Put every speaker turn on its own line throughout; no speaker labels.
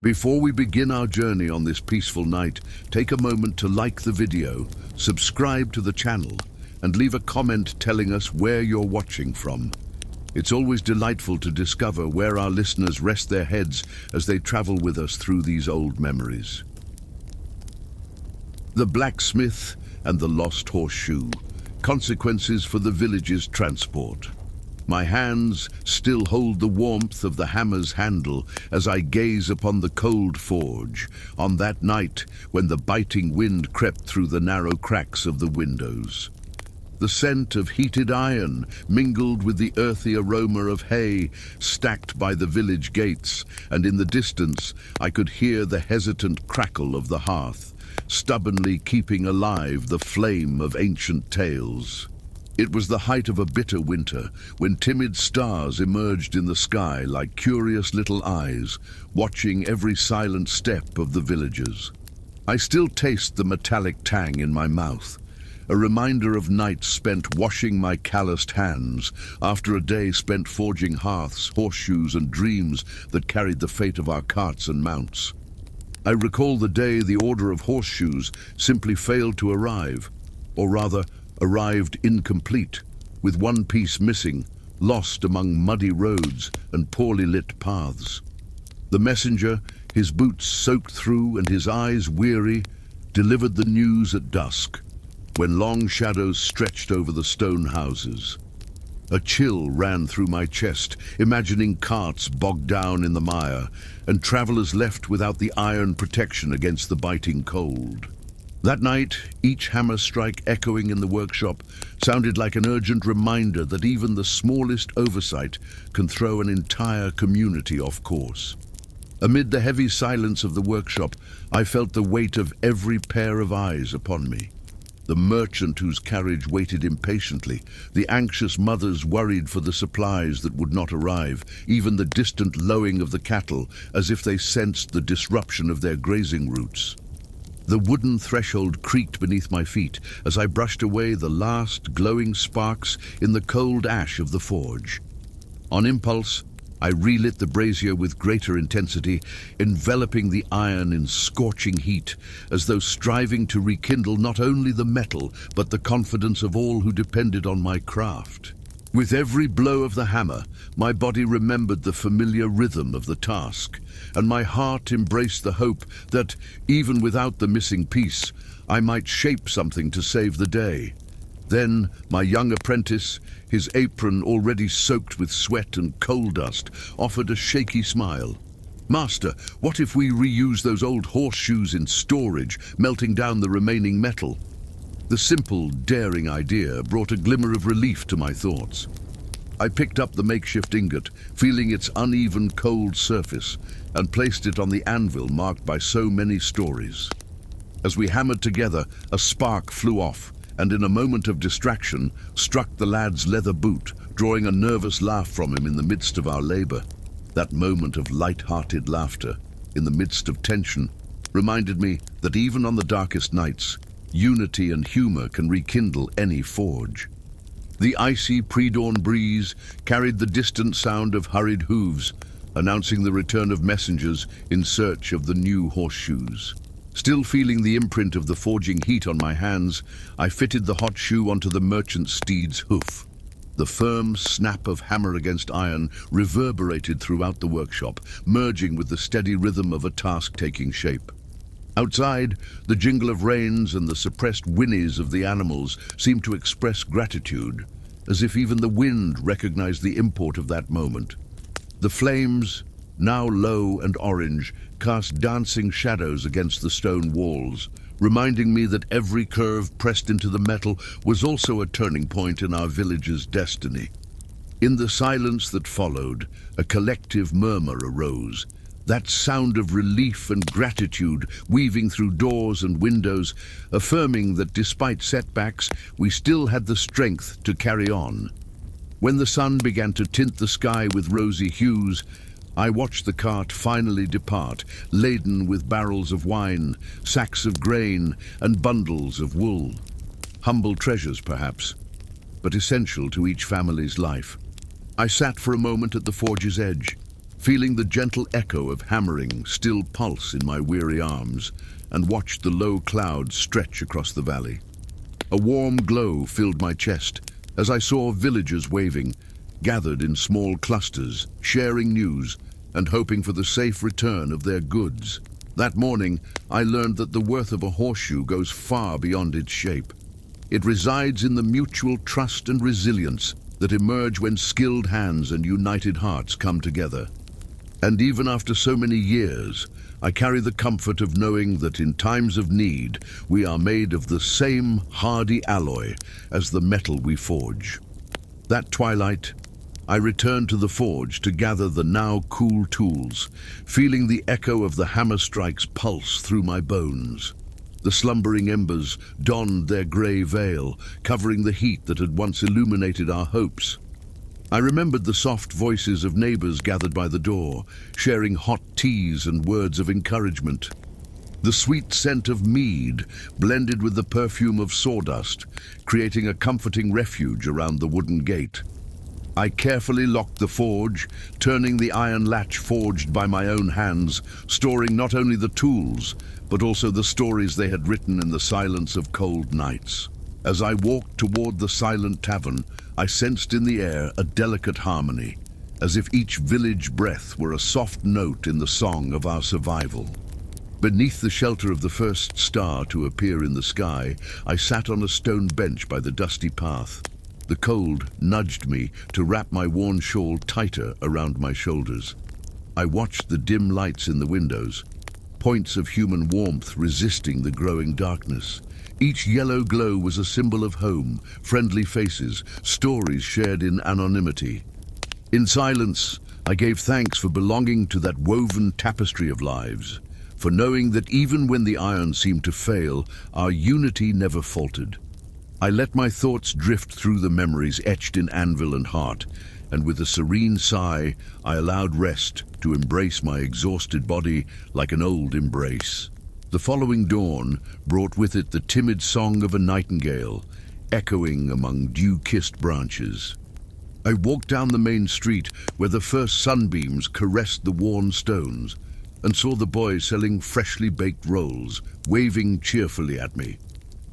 Before we begin our journey on this peaceful night, take a moment to like the video, subscribe to the channel, and leave a comment telling us where you're watching from. It's always delightful to discover where our listeners rest their heads as they travel with us through these old memories. The blacksmith and the lost horseshoe. Consequences for the village's transport. My hands still hold the warmth of the hammer's handle as I gaze upon the cold forge on that night when the biting wind crept through the narrow cracks of the windows. The scent of heated iron mingled with the earthy aroma of hay stacked by the village gates, and in the distance I could hear the hesitant crackle of the hearth, stubbornly keeping alive the flame of ancient tales. It was the height of a bitter winter, when timid stars emerged in the sky like curious little eyes, watching every silent step of the villagers. I still taste the metallic tang in my mouth, a reminder of nights spent washing my calloused hands after a day spent forging hearths, horseshoes, and dreams that carried the fate of our carts and mounts. I recall the day the order of horseshoes simply failed to arrive, or rather, arrived incomplete, with one piece missing, lost among muddy roads and poorly lit paths. The messenger, his boots soaked through and his eyes weary, delivered the news at dusk, when long shadows stretched over the stone houses. A chill ran through my chest, imagining carts bogged down in the mire, and travelers left without the iron protection against the biting cold. That night, each hammer strike echoing in the workshop sounded like an urgent reminder that even the smallest oversight can throw an entire community off course. Amid the heavy silence of the workshop, I felt the weight of every pair of eyes upon me. The merchant whose carriage waited impatiently, the anxious mothers worried for the supplies that would not arrive, even the distant lowing of the cattle as if they sensed the disruption of their grazing routes. The wooden threshold creaked beneath my feet as I brushed away the last glowing sparks in the cold ash of the forge. On impulse, I relit the brazier with greater intensity, enveloping the iron in scorching heat, as though striving to rekindle not only the metal, but the confidence of all who depended on my craft. With every blow of the hammer, my body remembered the familiar rhythm of the task, and my heart embraced the hope that, even without the missing piece, I might shape something to save the day. Then my young apprentice, his apron already soaked with sweat and coal dust, offered a shaky smile. "Master, what if we reuse those old horseshoes in storage, melting down the remaining metal?" The simple, daring idea brought a glimmer of relief to my thoughts. I picked up the makeshift ingot, feeling its uneven, cold surface, and placed it on the anvil marked by so many stories. As we hammered together, a spark flew off, and in a moment of distraction, struck the lad's leather boot, drawing a nervous laugh from him in the midst of our labor. That moment of light-hearted laughter, in the midst of tension, reminded me that even on the darkest nights, unity and humor can rekindle any forge. The icy pre-dawn breeze carried the distant sound of hurried hooves, announcing the return of messengers in search of the new horseshoes. Still feeling the imprint of the forging heat on my hands, I fitted the hot shoe onto the merchant's steed's hoof. The firm snap of hammer against iron reverberated throughout the workshop, merging with the steady rhythm of a task taking shape. Outside, the jingle of reins and the suppressed whinnies of the animals seemed to express gratitude, as if even the wind recognized the import of that moment. The flames, now low and orange, cast dancing shadows against the stone walls, reminding me that every curve pressed into the metal was also a turning point in our village's destiny. In the silence that followed, a collective murmur arose, that sound of relief and gratitude weaving through doors and windows, affirming that despite setbacks, we still had the strength to carry on. When the sun began to tint the sky with rosy hues, I watched the cart finally depart, laden with barrels of wine, sacks of grain, and bundles of wool. Humble treasures, perhaps, but essential to each family's life. I sat for a moment at the forge's edge, feeling the gentle echo of hammering still pulse in my weary arms, and watched the low clouds stretch across the valley. A warm glow filled my chest as I saw villagers waving, gathered in small clusters, sharing news and hoping for the safe return of their goods. That morning, I learned that the worth of a horseshoe goes far beyond its shape. It resides in the mutual trust and resilience that emerge when skilled hands and united hearts come together. And even after so many years, I carry the comfort of knowing that in times of need, we are made of the same hardy alloy as the metal we forge. That twilight, I returned to the forge to gather the now cool tools, feeling the echo of the hammer strikes pulse through my bones. The slumbering embers donned their grey veil, covering the heat that had once illuminated our hopes. I remembered the soft voices of neighbors gathered by the door, sharing hot teas and words of encouragement. The sweet scent of mead blended with the perfume of sawdust, creating a comforting refuge around the wooden gate. I carefully locked the forge, turning the iron latch forged by my own hands, storing not only the tools, but also the stories they had written in the silence of cold nights. As I walked toward the silent tavern, I sensed in the air a delicate harmony, as if each village breath were a soft note in the song of our survival. Beneath the shelter of the first star to appear in the sky, I sat on a stone bench by the dusty path. The cold nudged me to wrap my worn shawl tighter around my shoulders. I watched the dim lights in the windows, points of human warmth resisting the growing darkness. Each yellow glow was a symbol of home, friendly faces, stories shared in anonymity. In silence, I gave thanks for belonging to that woven tapestry of lives, for knowing that even when the iron seemed to fail, our unity never faltered. I let my thoughts drift through the memories etched in anvil and heart, and with a serene sigh, I allowed rest to embrace my exhausted body like an old embrace. The following dawn brought with it the timid song of a nightingale, echoing among dew-kissed branches. I walked down the main street where the first sunbeams caressed the worn stones, and saw the boy selling freshly baked rolls, waving cheerfully at me.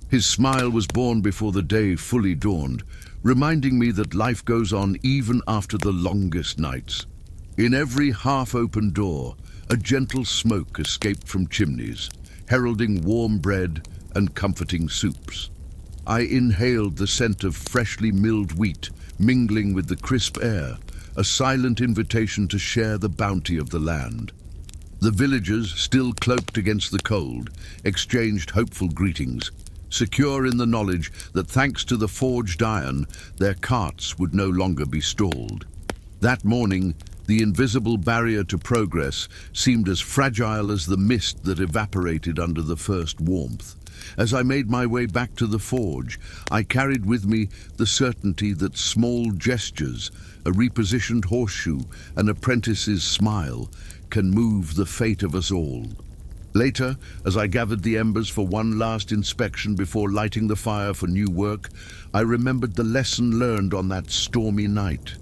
His smile was born before the day fully dawned, reminding me that life goes on even after the longest nights. In every half-open door, a gentle smoke escaped from chimneys, heralding warm bread and comforting soups. I inhaled the scent of freshly milled wheat, mingling with the crisp air, a silent invitation to share the bounty of the land. The villagers, still cloaked against the cold, exchanged hopeful greetings, secure in the knowledge that thanks to the forged iron, their carts would no longer be stalled. That morning, the invisible barrier to progress seemed as fragile as the mist that evaporated under the first warmth. As I made my way back to the forge, I carried with me the certainty that small gestures, a repositioned horseshoe, an apprentice's smile, can move the fate of us all. Later, as I gathered the embers for one last inspection before lighting the fire for new work, I remembered the lesson learned on that stormy night.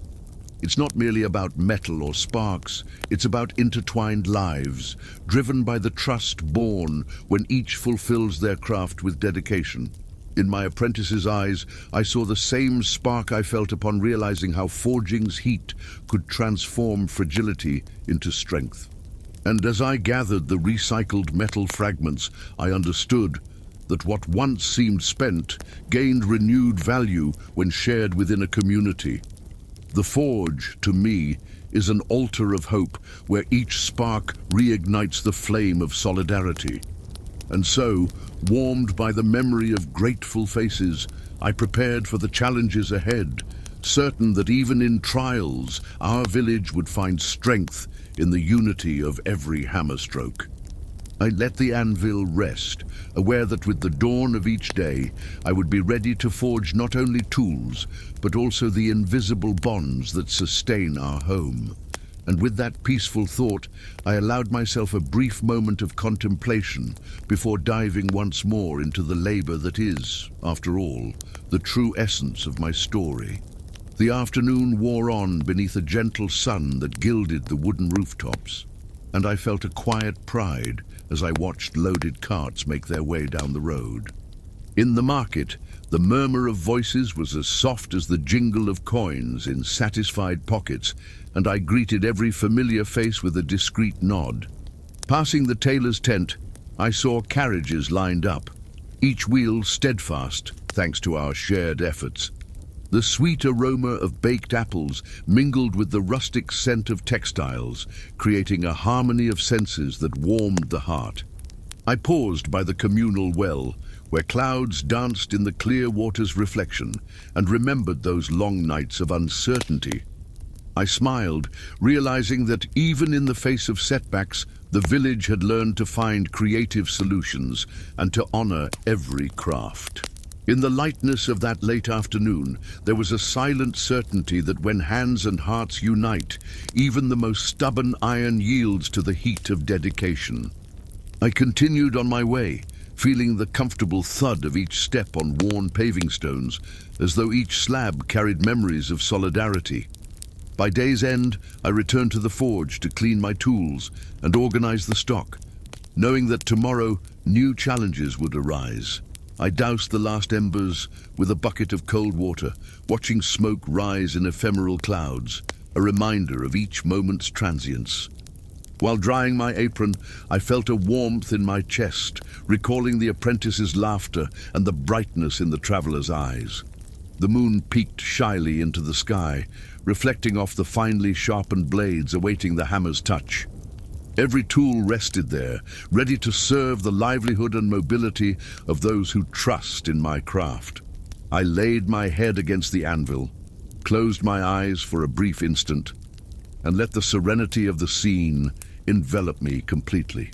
It's not merely about metal or sparks, it's about intertwined lives, driven by the trust born when each fulfills their craft with dedication. In my apprentice's eyes, I saw the same spark I felt upon realizing how forging's heat could transform fragility into strength. And as I gathered the recycled metal fragments, I understood that what once seemed spent gained renewed value when shared within a community. The forge, to me, is an altar of hope where each spark reignites the flame of solidarity. And so, warmed by the memory of grateful faces, I prepared for the challenges ahead, certain that even in trials, our village would find strength in the unity of every hammer stroke. I let the anvil rest, aware that with the dawn of each day, I would be ready to forge not only tools, but also the invisible bonds that sustain our home. And with that peaceful thought, I allowed myself a brief moment of contemplation before diving once more into the labor that is, after all, the true essence of my story. The afternoon wore on beneath a gentle sun that gilded the wooden rooftops, and I felt a quiet pride as I watched loaded carts make their way down the road. In the market, the murmur of voices was as soft as the jingle of coins in satisfied pockets, and I greeted every familiar face with a discreet nod. Passing the tailor's tent, I saw carriages lined up, each wheel steadfast thanks to our shared efforts. The sweet aroma of baked apples mingled with the rustic scent of textiles, creating a harmony of senses that warmed the heart. I paused by the communal well, where clouds danced in the clear water's reflection, and remembered those long nights of uncertainty. I smiled, realizing that even in the face of setbacks, the village had learned to find creative solutions and to honor every craft. In the lightness of that late afternoon, there was a silent certainty that when hands and hearts unite, even the most stubborn iron yields to the heat of dedication. I continued on my way, feeling the comfortable thud of each step on worn paving stones, as though each slab carried memories of solidarity. By day's end, I returned to the forge to clean my tools and organize the stock, knowing that tomorrow new challenges would arise. I doused the last embers with a bucket of cold water, watching smoke rise in ephemeral clouds, a reminder of each moment's transience. While drying my apron, I felt a warmth in my chest, recalling the apprentice's laughter and the brightness in the traveler's eyes. The moon peeked shyly into the sky, reflecting off the finely sharpened blades awaiting the hammer's touch. Every tool rested there, ready to serve the livelihood and mobility of those who trust in my craft. I laid my head against the anvil, closed my eyes for a brief instant, and let the serenity of the scene envelop me completely.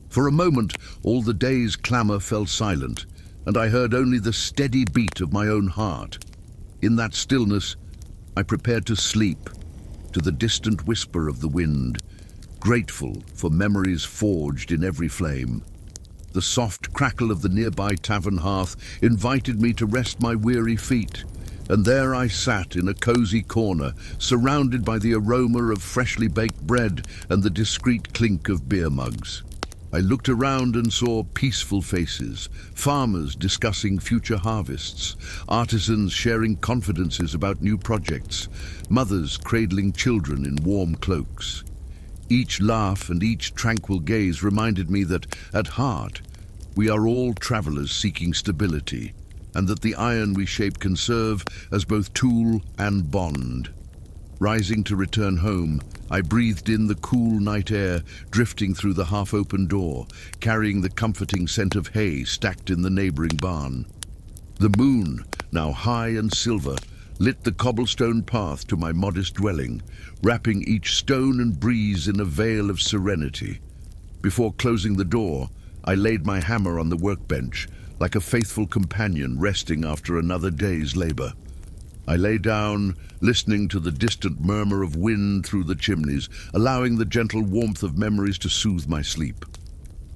For a moment, all the day's clamor fell silent, and I heard only the steady beat of my own heart. In that stillness, I prepared to sleep, to the distant whisper of the wind, grateful for memories forged in every flame. The soft crackle of the nearby tavern hearth invited me to rest my weary feet, and there I sat in a cozy corner, surrounded by the aroma of freshly baked bread and the discreet clink of beer mugs. I looked around and saw peaceful faces, farmers discussing future harvests, artisans sharing confidences about new projects, mothers cradling children in warm cloaks. Each laugh and each tranquil gaze reminded me that, at heart, we are all travelers seeking stability, and that the iron we shape can serve as both tool and bond. Rising to return home, I breathed in the cool night air drifting through the half-open door, carrying the comforting scent of hay stacked in the neighboring barn. The moon, now high and silver, lit the cobblestone path to my modest dwelling, wrapping each stone and breeze in a veil of serenity. Before closing the door, I laid my hammer on the workbench, like a faithful companion resting after another day's labor. I lay down, listening to the distant murmur of wind through the chimneys, allowing the gentle warmth of memories to soothe my sleep.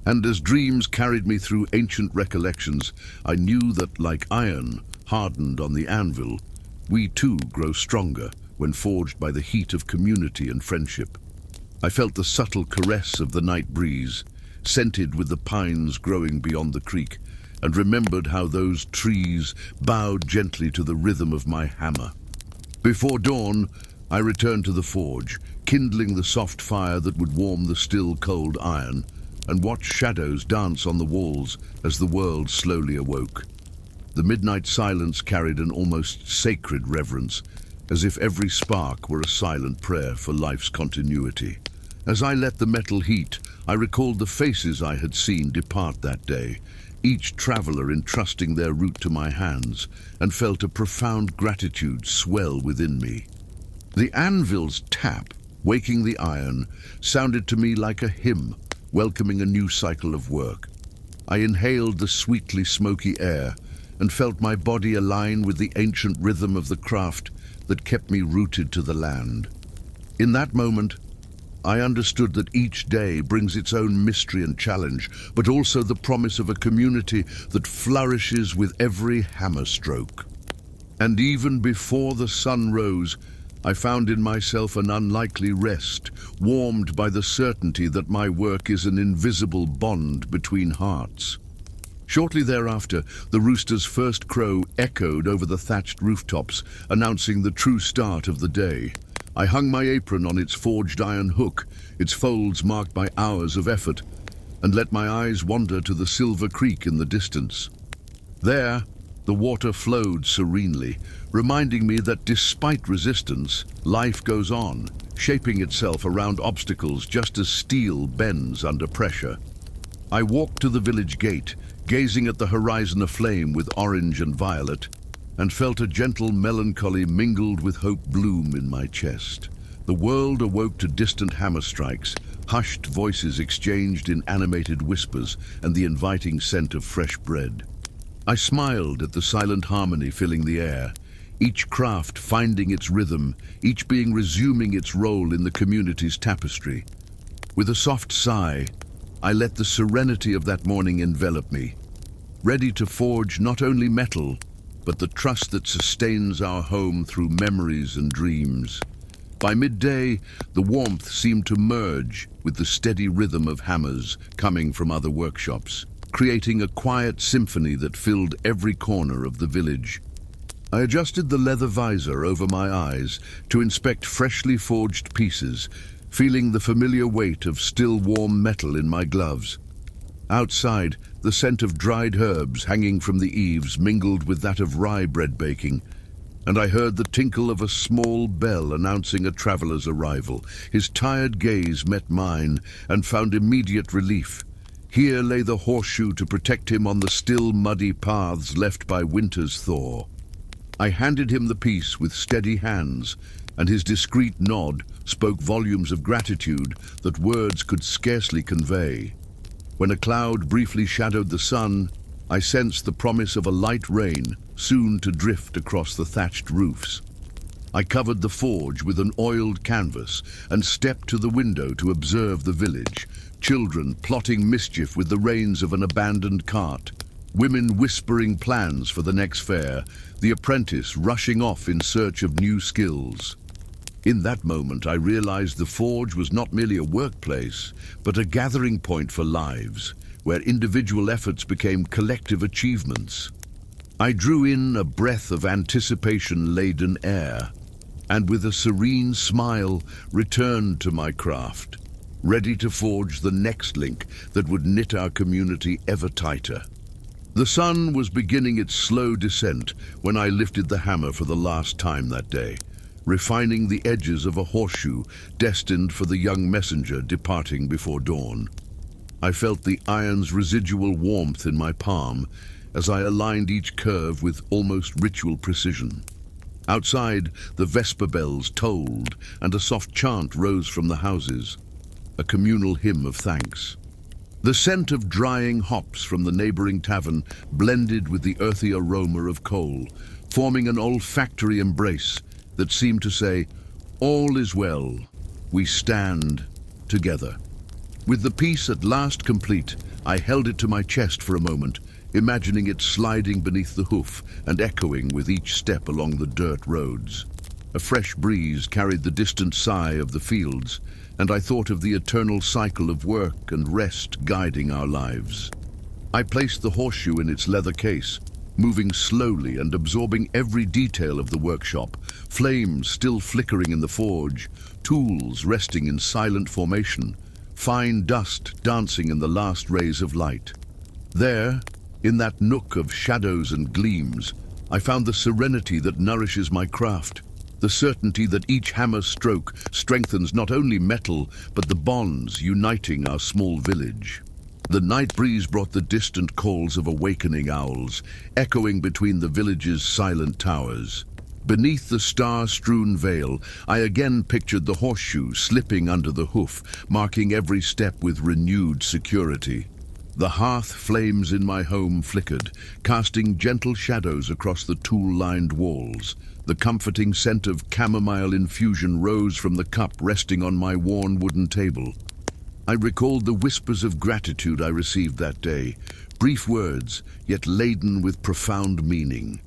And as dreams carried me through ancient recollections, I knew that, like iron hardened on the anvil, we too grow stronger when forged by the heat of community and friendship. I felt the subtle caress of the night breeze, scented with the pines growing beyond the creek, and remembered how those trees bowed gently to the rhythm of my hammer. Before dawn, I returned to the forge, kindling the soft fire that would warm the still cold iron, and watched shadows dance on the walls as the world slowly awoke. The midnight silence carried an almost sacred reverence, as if every spark were a silent prayer for life's continuity. As I let the metal heat, I recalled the faces I had seen depart that day, each traveler entrusting their route to my hands, and felt a profound gratitude swell within me. The anvil's tap, waking the iron, sounded to me like a hymn, welcoming a new cycle of work. I inhaled the sweetly smoky air, and felt my body align with the ancient rhythm of the craft that kept me rooted to the land. In that moment, I understood that each day brings its own mystery and challenge, but also the promise of a community that flourishes with every hammer stroke. And even before the sun rose, I found in myself an unlikely rest, warmed by the certainty that my work is an invisible bond between hearts. Shortly thereafter, the rooster's first crow echoed over the thatched rooftops, announcing the true start of the day. I hung my apron on its forged iron hook, its folds marked by hours of effort, and let my eyes wander to the silver creek in the distance. There, the water flowed serenely, reminding me that despite resistance, life goes on, shaping itself around obstacles just as steel bends under pressure. I walked to the village gate, gazing at the horizon aflame with orange and violet, and felt a gentle melancholy mingled with hope bloom in my chest. The world awoke to distant hammer strikes, hushed voices exchanged in animated whispers, and the inviting scent of fresh bread. I smiled at the silent harmony filling the air, each craft finding its rhythm, each being resuming its role in the community's tapestry. With a soft sigh, I let the serenity of that morning envelop me, ready to forge not only metal, but the trust that sustains our home through memories and dreams. By midday, the warmth seemed to merge with the steady rhythm of hammers coming from other workshops, creating a quiet symphony that filled every corner of the village. I adjusted the leather visor over my eyes to inspect freshly forged pieces, feeling the familiar weight of still warm metal in my gloves. Outside, the scent of dried herbs hanging from the eaves mingled with that of rye bread baking, and I heard the tinkle of a small bell announcing a traveler's arrival. His tired gaze met mine and found immediate relief. Here lay the horseshoe to protect him on the still muddy paths left by winter's thaw. I handed him the piece with steady hands, and his discreet nod spoke volumes of gratitude that words could scarcely convey. When a cloud briefly shadowed the sun, I sensed the promise of a light rain, soon to drift across the thatched roofs. I covered the forge with an oiled canvas and stepped to the window to observe the village, children plotting mischief with the reins of an abandoned cart, women whispering plans for the next fair, the apprentice rushing off in search of new skills. In that moment, I realized the forge was not merely a workplace, but a gathering point for lives, where individual efforts became collective achievements. I drew in a breath of anticipation-laden air, and with a serene smile returned to my craft, ready to forge the next link that would knit our community ever tighter. The sun was beginning its slow descent when I lifted the hammer for the last time that day, refining the edges of a horseshoe destined for the young messenger departing before dawn. I felt the iron's residual warmth in my palm as I aligned each curve with almost ritual precision. Outside, the vesper bells tolled and a soft chant rose from the houses, a communal hymn of thanks. The scent of drying hops from the neighboring tavern blended with the earthy aroma of coal, forming an olfactory embrace that seemed to say, "All is well, we stand together." With the piece at last complete, I held it to my chest for a moment, imagining it sliding beneath the hoof and echoing with each step along the dirt roads. A fresh breeze carried the distant sigh of the fields, and I thought of the eternal cycle of work and rest guiding our lives. I placed the horseshoe in its leather case, moving slowly and absorbing every detail of the workshop, flames still flickering in the forge, tools resting in silent formation, fine dust dancing in the last rays of light. There, in that nook of shadows and gleams, I found the serenity that nourishes my craft, the certainty that each hammer stroke strengthens not only metal, but the bonds uniting our small village. The night breeze brought the distant calls of awakening owls, echoing between the village's silent towers. Beneath the star-strewn veil, I again pictured the horseshoe slipping under the hoof, marking every step with renewed security. The hearth flames in my home flickered, casting gentle shadows across the tool-lined walls. The comforting scent of chamomile infusion rose from the cup resting on my worn wooden table. I recalled the whispers of gratitude I received that day, brief words, yet laden with profound meaning.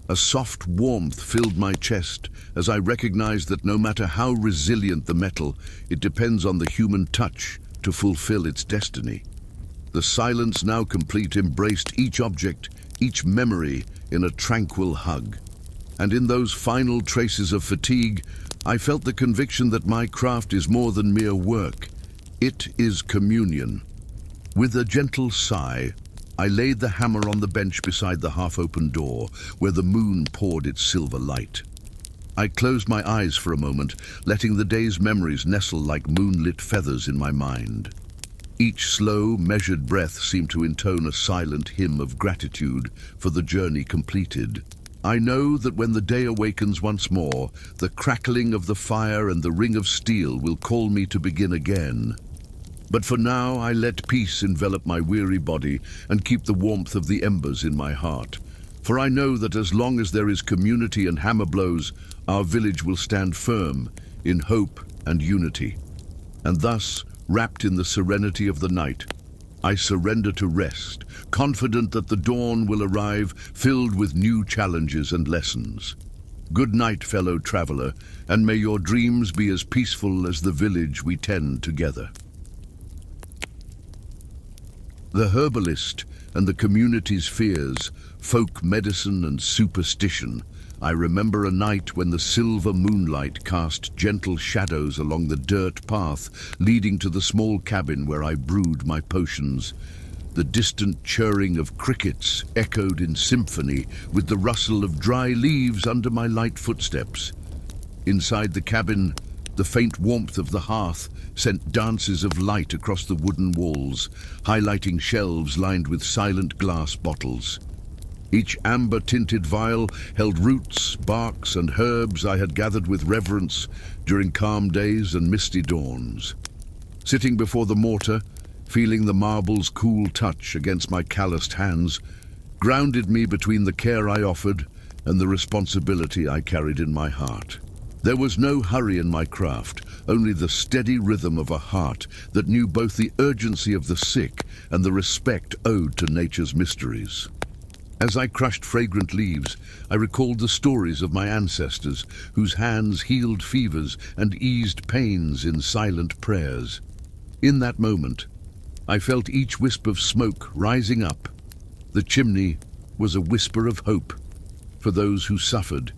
A soft warmth filled my chest as I recognized that no matter how resilient the metal, it depends on the human touch to fulfill its destiny. The silence, now complete, embraced each object, each memory in a tranquil hug. And in those final traces of fatigue, I felt the conviction that my craft is more than mere work. It is communion. With a gentle sigh, I laid the hammer on the bench beside the half-open door, where the moon poured its silver light. I closed my eyes for a moment, letting the day's memories nestle like moonlit feathers in my mind. Each slow, measured breath seemed to intone a silent hymn of gratitude for the journey completed. I know that when the day awakens once more, the crackling of the fire and the ring of steel will call me to begin again. But for now, I let peace envelop my weary body and keep the warmth of the embers in my heart. For I know that as long as there is community and hammer blows, our village will stand firm in hope and unity. And thus, wrapped in the serenity of the night, I surrender to rest, confident that the dawn will arrive filled with new challenges and lessons. Good night, fellow traveler, and may your dreams be as peaceful as the village we tend together. The herbalist and the community's fears, folk medicine and superstition. I remember a night when the silver moonlight cast gentle shadows along the dirt path leading to the small cabin where I brewed my potions. The distant chirring of crickets echoed in symphony with the rustle of dry leaves under my light footsteps. Inside the cabin, the faint warmth of the hearth sent dances of light across the wooden walls, highlighting shelves lined with silent glass bottles. Each amber-tinted vial held roots, barks, and herbs I had gathered with reverence during calm days and misty dawns. Sitting before the mortar, feeling the marble's cool touch against my calloused hands, grounded me between the care I offered and the responsibility I carried in my heart. There was no hurry in my craft, only the steady rhythm of a heart that knew both the urgency of the sick and the respect owed to nature's mysteries. As I crushed fragrant leaves, I recalled the stories of my ancestors, whose hands healed fevers and eased pains in silent prayers. In that moment, I felt each wisp of smoke rising up. The chimney was a whisper of hope for those who suffered,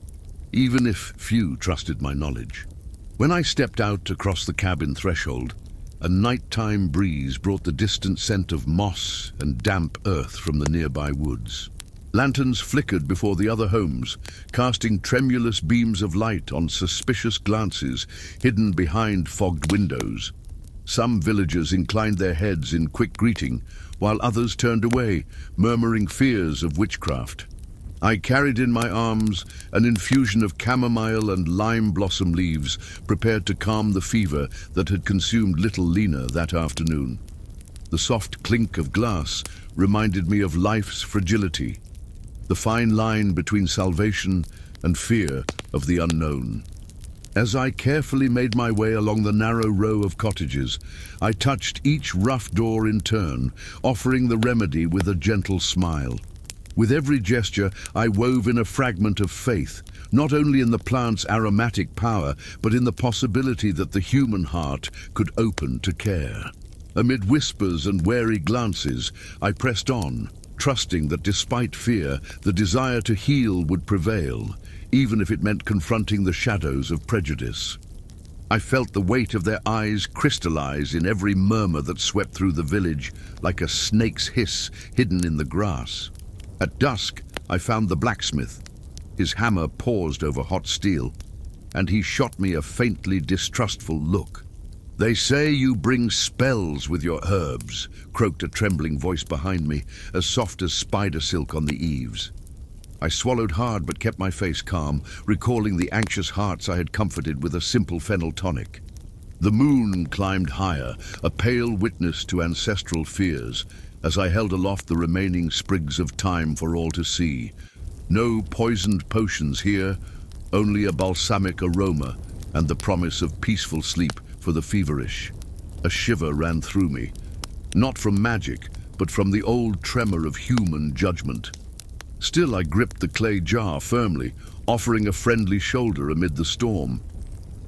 even if few trusted my knowledge. When I stepped out across the cabin threshold, a nighttime breeze brought the distant scent of moss and damp earth from the nearby woods. Lanterns flickered before the other homes, casting tremulous beams of light on suspicious glances hidden behind fogged windows. Some villagers inclined their heads in quick greeting, while others turned away, murmuring fears of witchcraft. I carried in my arms an infusion of chamomile and lime blossom leaves, prepared to calm the fever that had consumed little Lena that afternoon. The soft clink of glass reminded me of life's fragility, the fine line between salvation and fear of the unknown. As I carefully made my way along the narrow row of cottages, I touched each rough door in turn, offering the remedy with a gentle smile. With every gesture, I wove in a fragment of faith, not only in the plant's aromatic power, but in the possibility that the human heart could open to care. Amid whispers and wary glances, I pressed on, trusting that despite fear, the desire to heal would prevail, even if it meant confronting the shadows of prejudice. I felt the weight of their eyes crystallize in every murmur that swept through the village, like a snake's hiss hidden in the grass. At dusk, I found the blacksmith. His hammer paused over hot steel, and he shot me a faintly distrustful look. "They say you bring spells with your herbs," croaked a trembling voice behind me, as soft as spider silk on the eaves. I swallowed hard but kept my face calm, recalling the anxious hearts I had comforted with a simple fennel tonic. The moon climbed higher, a pale witness to ancestral fears, as I held aloft the remaining sprigs of thyme for all to see. No poisoned potions here, only a balsamic aroma and the promise of peaceful sleep for the feverish. A shiver ran through me, not from magic, but from the old tremor of human judgment. Still, I gripped the clay jar firmly, offering a friendly shoulder amid the storm.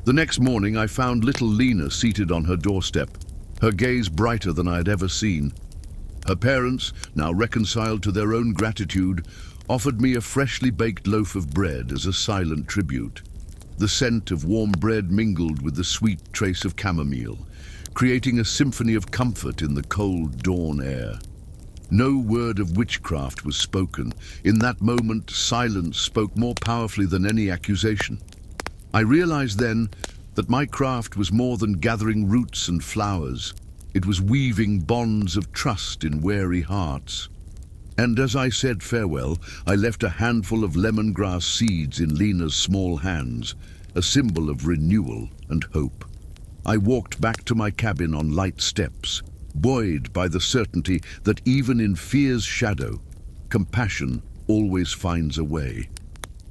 The next morning, I found little Lena seated on her doorstep, her gaze brighter than I had ever seen. Her parents, now reconciled to their own gratitude, offered me a freshly baked loaf of bread as a silent tribute. The scent of warm bread mingled with the sweet trace of chamomile, creating a symphony of comfort in the cold dawn air. No word of witchcraft was spoken. In that moment, silence spoke more powerfully than any accusation. I realized then that my craft was more than gathering roots and flowers. It was weaving bonds of trust in weary hearts. And as I said farewell, I left a handful of lemongrass seeds in Lena's small hands, a symbol of renewal and hope. I walked back to my cabin on light steps, buoyed by the certainty that even in fear's shadow, compassion always finds a way.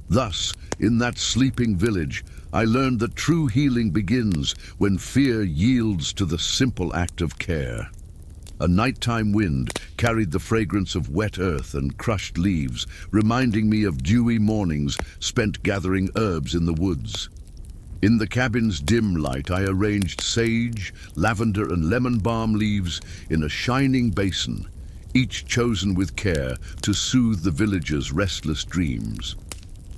Thus, in that sleeping village, I learned that true healing begins when fear yields to the simple act of care. A nighttime wind carried the fragrance of wet earth and crushed leaves, reminding me of dewy mornings spent gathering herbs in the woods. In the cabin's dim light, I arranged sage, lavender, and lemon balm leaves in a shining basin, each chosen with care to soothe the villagers' restless dreams.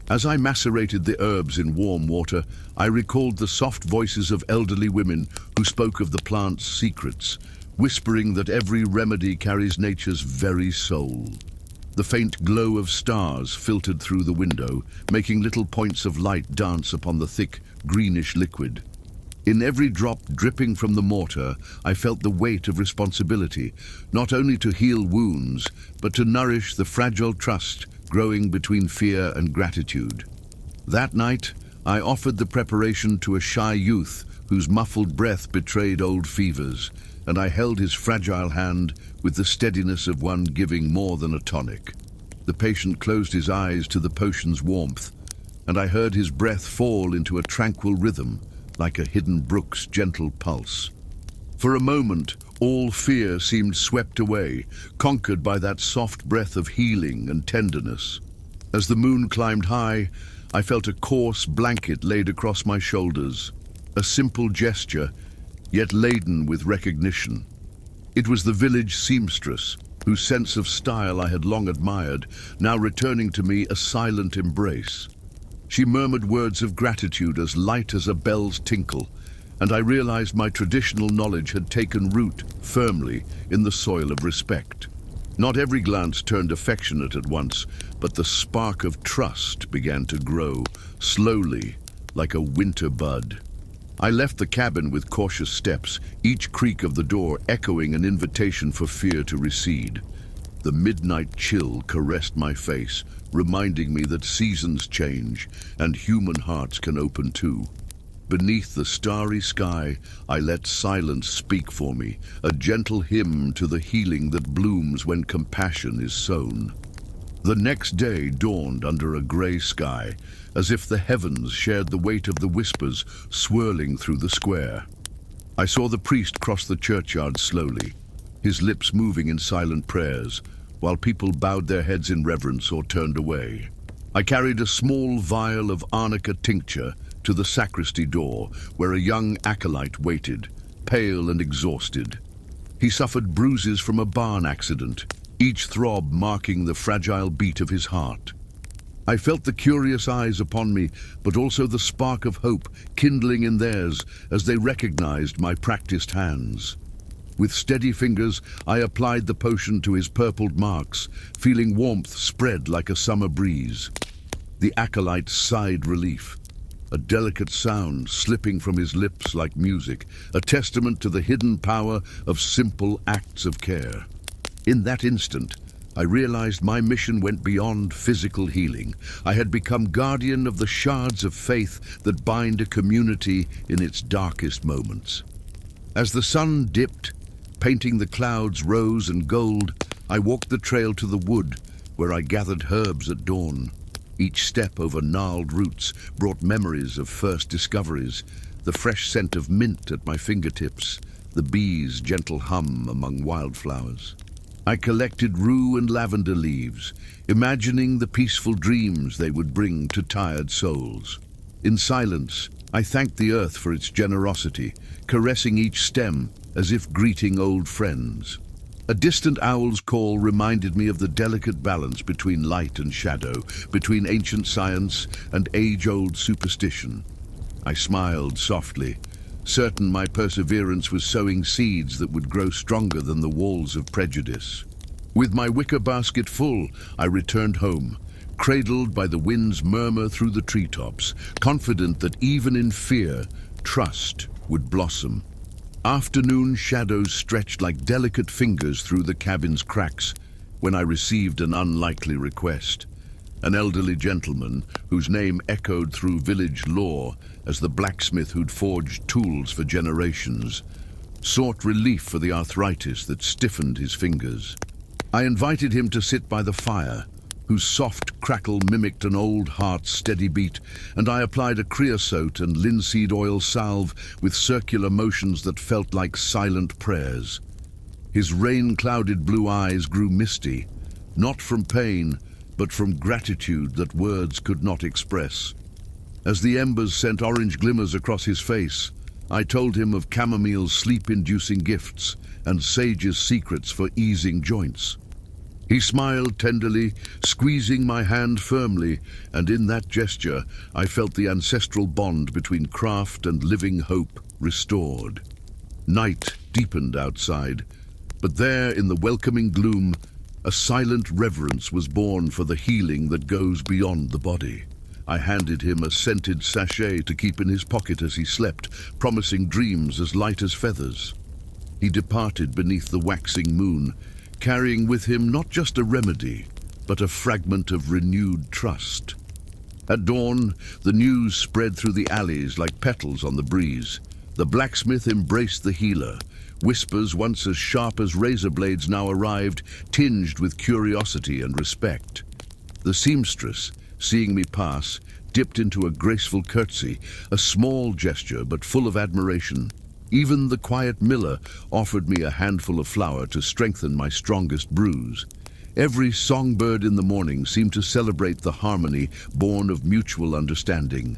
As I macerated the herbs in warm water, I recalled the soft voices of elderly women who spoke of the plant's secrets, whispering that every remedy carries nature's very soul. The faint glow of stars filtered through the window, making little points of light dance upon the thick, greenish liquid. In every drop dripping from the mortar, I felt the weight of responsibility, not only to heal wounds, but to nourish the fragile trust growing between fear and gratitude. That night, I offered the preparation to a shy youth whose muffled breath betrayed old fevers, and I held his fragile hand with the steadiness of one giving more than a tonic. The patient closed his eyes to the potion's warmth, and I heard his breath fall into a tranquil rhythm, like a hidden brook's gentle pulse. For a moment, all fear seemed swept away, conquered by that soft breath of healing and tenderness. As the moon climbed high, I felt a coarse blanket laid across my shoulders, a simple gesture, yet laden with recognition. It was the village seamstress, whose sense of style I had long admired, now returning to me a silent embrace. She murmured words of gratitude as light as a bell's tinkle, and I realized my traditional knowledge had taken root firmly in the soil of respect. Not every glance turned affectionate at once, but the spark of trust began to grow, slowly, like a winter bud. I left the cabin with cautious steps, each creak of the door echoing an invitation for fear to recede. The midnight chill caressed my face, reminding me that seasons change and human hearts can open too. Beneath the starry sky, I let silence speak for me, a gentle hymn to the healing that blooms when compassion is sown. The next day dawned under a gray sky, as if the heavens shared the weight of the whispers swirling through the square. I saw the priest cross the churchyard slowly, his lips moving in silent prayers, while people bowed their heads in reverence or turned away. I carried a small vial of arnica tincture to the sacristy door, where a young acolyte waited, pale and exhausted. He suffered bruises from a barn accident, each throb marking the fragile beat of his heart. I felt the curious eyes upon me, but also the spark of hope kindling in theirs as they recognized my practiced hands. With steady fingers, I applied the potion to his purpled marks, feeling warmth spread like a summer breeze. The acolyte sighed relief, a delicate sound slipping from his lips like music, a testament to the hidden power of simple acts of care. In that instant, I realized my mission went beyond physical healing. I had become guardian of the shards of faith that bind a community in its darkest moments. As the sun dipped, painting the clouds rose and gold, I walked the trail to the wood, where I gathered herbs at dawn. Each step over gnarled roots brought memories of first discoveries, the fresh scent of mint at my fingertips, the bees' gentle hum among wildflowers. I collected rue and lavender leaves, imagining the peaceful dreams they would bring to tired souls. In silence, I thanked the earth for its generosity, caressing each stem as if greeting old friends. A distant owl's call reminded me of the delicate balance between light and shadow, between ancient science and age-old superstition. I smiled softly, certain my perseverance was sowing seeds that would grow stronger than the walls of prejudice. With my wicker basket full, I returned home, cradled by the wind's murmur through the treetops, confident that even in fear, trust would blossom. Afternoon shadows stretched like delicate fingers through the cabin's cracks when I received an unlikely request. An elderly gentleman, whose name echoed through village lore as the blacksmith who'd forged tools for generations, sought relief for the arthritis that stiffened his fingers. I invited him to sit by the fire, whose soft crackle mimicked an old heart's steady beat, and I applied a creosote and linseed oil salve with circular motions that felt like silent prayers. His rain-clouded blue eyes grew misty, not from pain, but from gratitude that words could not express. As the embers sent orange glimmers across his face, I told him of chamomile's sleep-inducing gifts and sage's secrets for easing joints. He smiled tenderly, squeezing my hand firmly, and in that gesture I felt the ancestral bond between craft and living hope restored. Night deepened outside, but there in the welcoming gloom, a silent reverence was born for the healing that goes beyond the body. I handed him a scented sachet to keep in his pocket as he slept, promising dreams as light as feathers. He departed beneath the waxing moon, carrying with him not just a remedy, but a fragment of renewed trust. At dawn, the news spread through the alleys like petals on the breeze. The blacksmith embraced the healer. Whispers once as sharp as razor blades now arrived, tinged with curiosity and respect. The seamstress, seeing me pass, dipped into a graceful curtsy, a small gesture but full of admiration. Even the quiet miller offered me a handful of flour to strengthen my strongest bruise. Every songbird in the morning seemed to celebrate the harmony born of mutual understanding.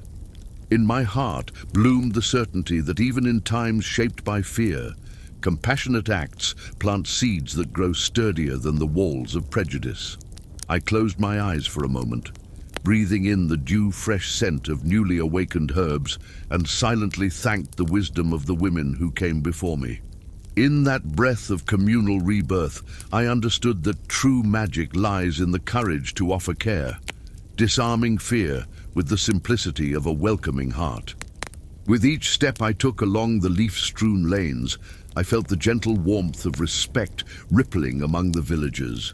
In my heart bloomed the certainty that even in times shaped by fear, compassionate acts plant seeds that grow sturdier than the walls of prejudice. I closed my eyes for a moment, breathing in the dew-fresh scent of newly awakened herbs, and silently thanked the wisdom of the women who came before me. In that breath of communal rebirth, I understood that true magic lies in the courage to offer care, disarming fear with the simplicity of a welcoming heart. With each step I took along the leaf-strewn lanes, I felt the gentle warmth of respect rippling among the villagers.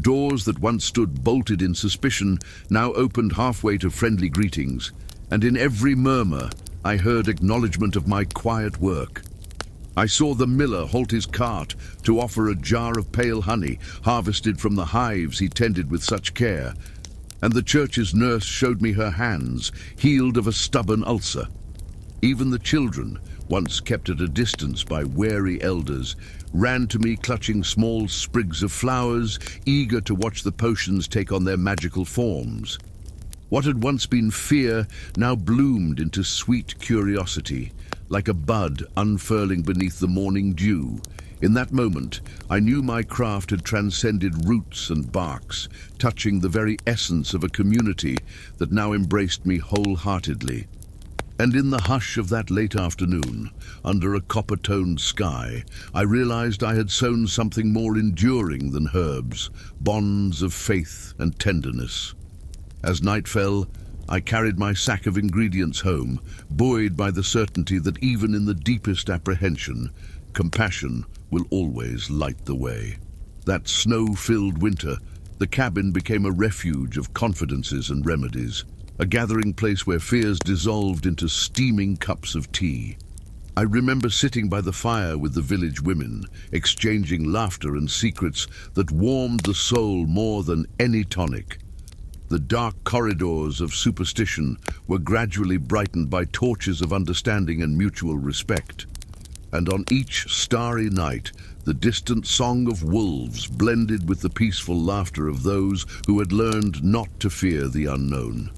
Doors that once stood bolted in suspicion now opened halfway to friendly greetings, and in every murmur I heard acknowledgement of my quiet work. I saw the miller halt his cart to offer a jar of pale honey harvested from the hives he tended with such care, and the church's nurse showed me her hands, healed of a stubborn ulcer. Even the children, once kept at a distance by wary elders, ran to me clutching small sprigs of flowers, eager to watch the potions take on their magical forms. What had once been fear now bloomed into sweet curiosity, like a bud unfurling beneath the morning dew. In that moment, I knew my craft had transcended roots and barks, touching the very essence of a community that now embraced me wholeheartedly. And in the hush of that late afternoon, under a copper-toned sky, I realized I had sown something more enduring than herbs, bonds of faith and tenderness. As night fell, I carried my sack of ingredients home, buoyed by the certainty that even in the deepest apprehension, compassion will always light the way. That snow-filled winter, the cabin became a refuge of confidences and remedies, a gathering place where fears dissolved into steaming cups of tea. I remember sitting by the fire with the village women, exchanging laughter and secrets that warmed the soul more than any tonic. The dark corridors of superstition were gradually brightened by torches of understanding and mutual respect. and on each starry night, the distant song of wolves blended with the peaceful laughter of those who had learned not to fear the unknown.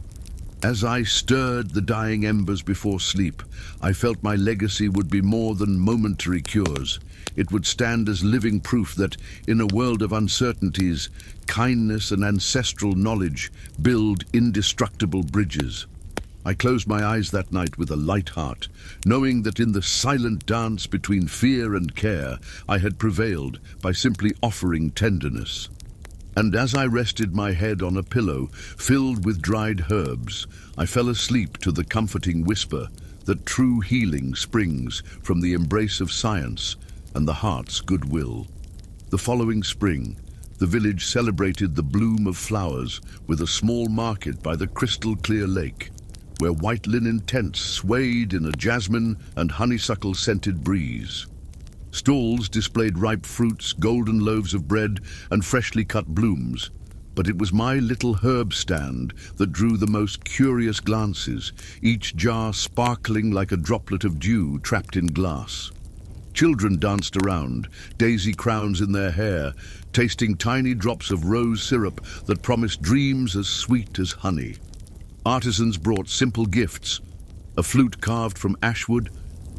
As I stirred the dying embers before sleep, I felt my legacy would be more than momentary cures. It would stand as living proof that, in a world of uncertainties, kindness and ancestral knowledge build indestructible bridges. I closed my eyes that night with a light heart, knowing that in the silent dance between fear and care, I had prevailed by simply offering tenderness. And as I rested my head on a pillow filled with dried herbs, I fell asleep to the comforting whisper that true healing springs from the embrace of science and the heart's goodwill. The following spring, the village celebrated the bloom of flowers with a small market by the crystal-clear lake, where white linen tents swayed in a jasmine and honeysuckle-scented breeze. Stalls displayed ripe fruits, golden loaves of bread, and freshly cut blooms. But it was my little herb stand that drew the most curious glances, each jar sparkling like a droplet of dew trapped in glass. Children danced around, daisy crowns in their hair, tasting tiny drops of rose syrup that promised dreams as sweet as honey. Artisans brought simple gifts, a flute carved from ashwood,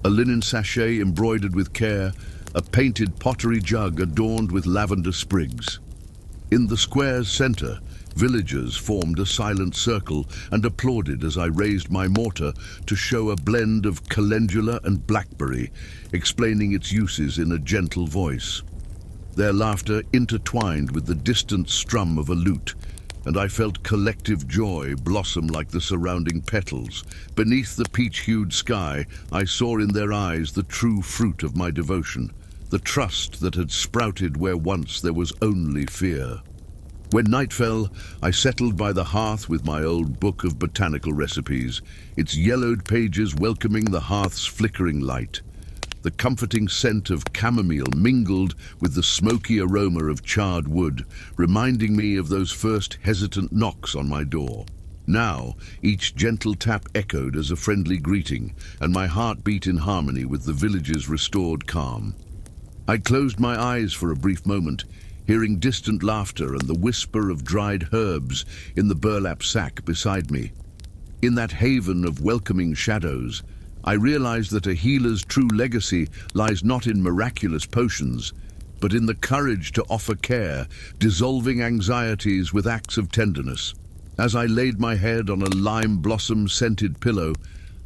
a linen sachet embroidered with care, a painted pottery jug adorned with lavender sprigs. In the square's center, villagers formed a silent circle and applauded as I raised my mortar to show a blend of calendula and blackberry, explaining its uses in a gentle voice. Their laughter intertwined with the distant strum of a lute, and I felt collective joy blossom like the surrounding petals. Beneath the peach-hued sky, I saw in their eyes the true fruit of my devotion, the trust that had sprouted where once there was only fear. When night fell, I settled by the hearth with my old book of botanical recipes, its yellowed pages welcoming the hearth's flickering light. The comforting scent of chamomile mingled with the smoky aroma of charred wood, reminding me of those first hesitant knocks on my door. Now, each gentle tap echoed as a friendly greeting, and my heart beat in harmony with the village's restored calm. I closed my eyes for a brief moment, hearing distant laughter and the whisper of dried herbs in the burlap sack beside me. In that haven of welcoming shadows, I realized that a healer's true legacy lies not in miraculous potions, but in the courage to offer care, dissolving anxieties with acts of tenderness. As I laid my head on a lime blossom-scented pillow,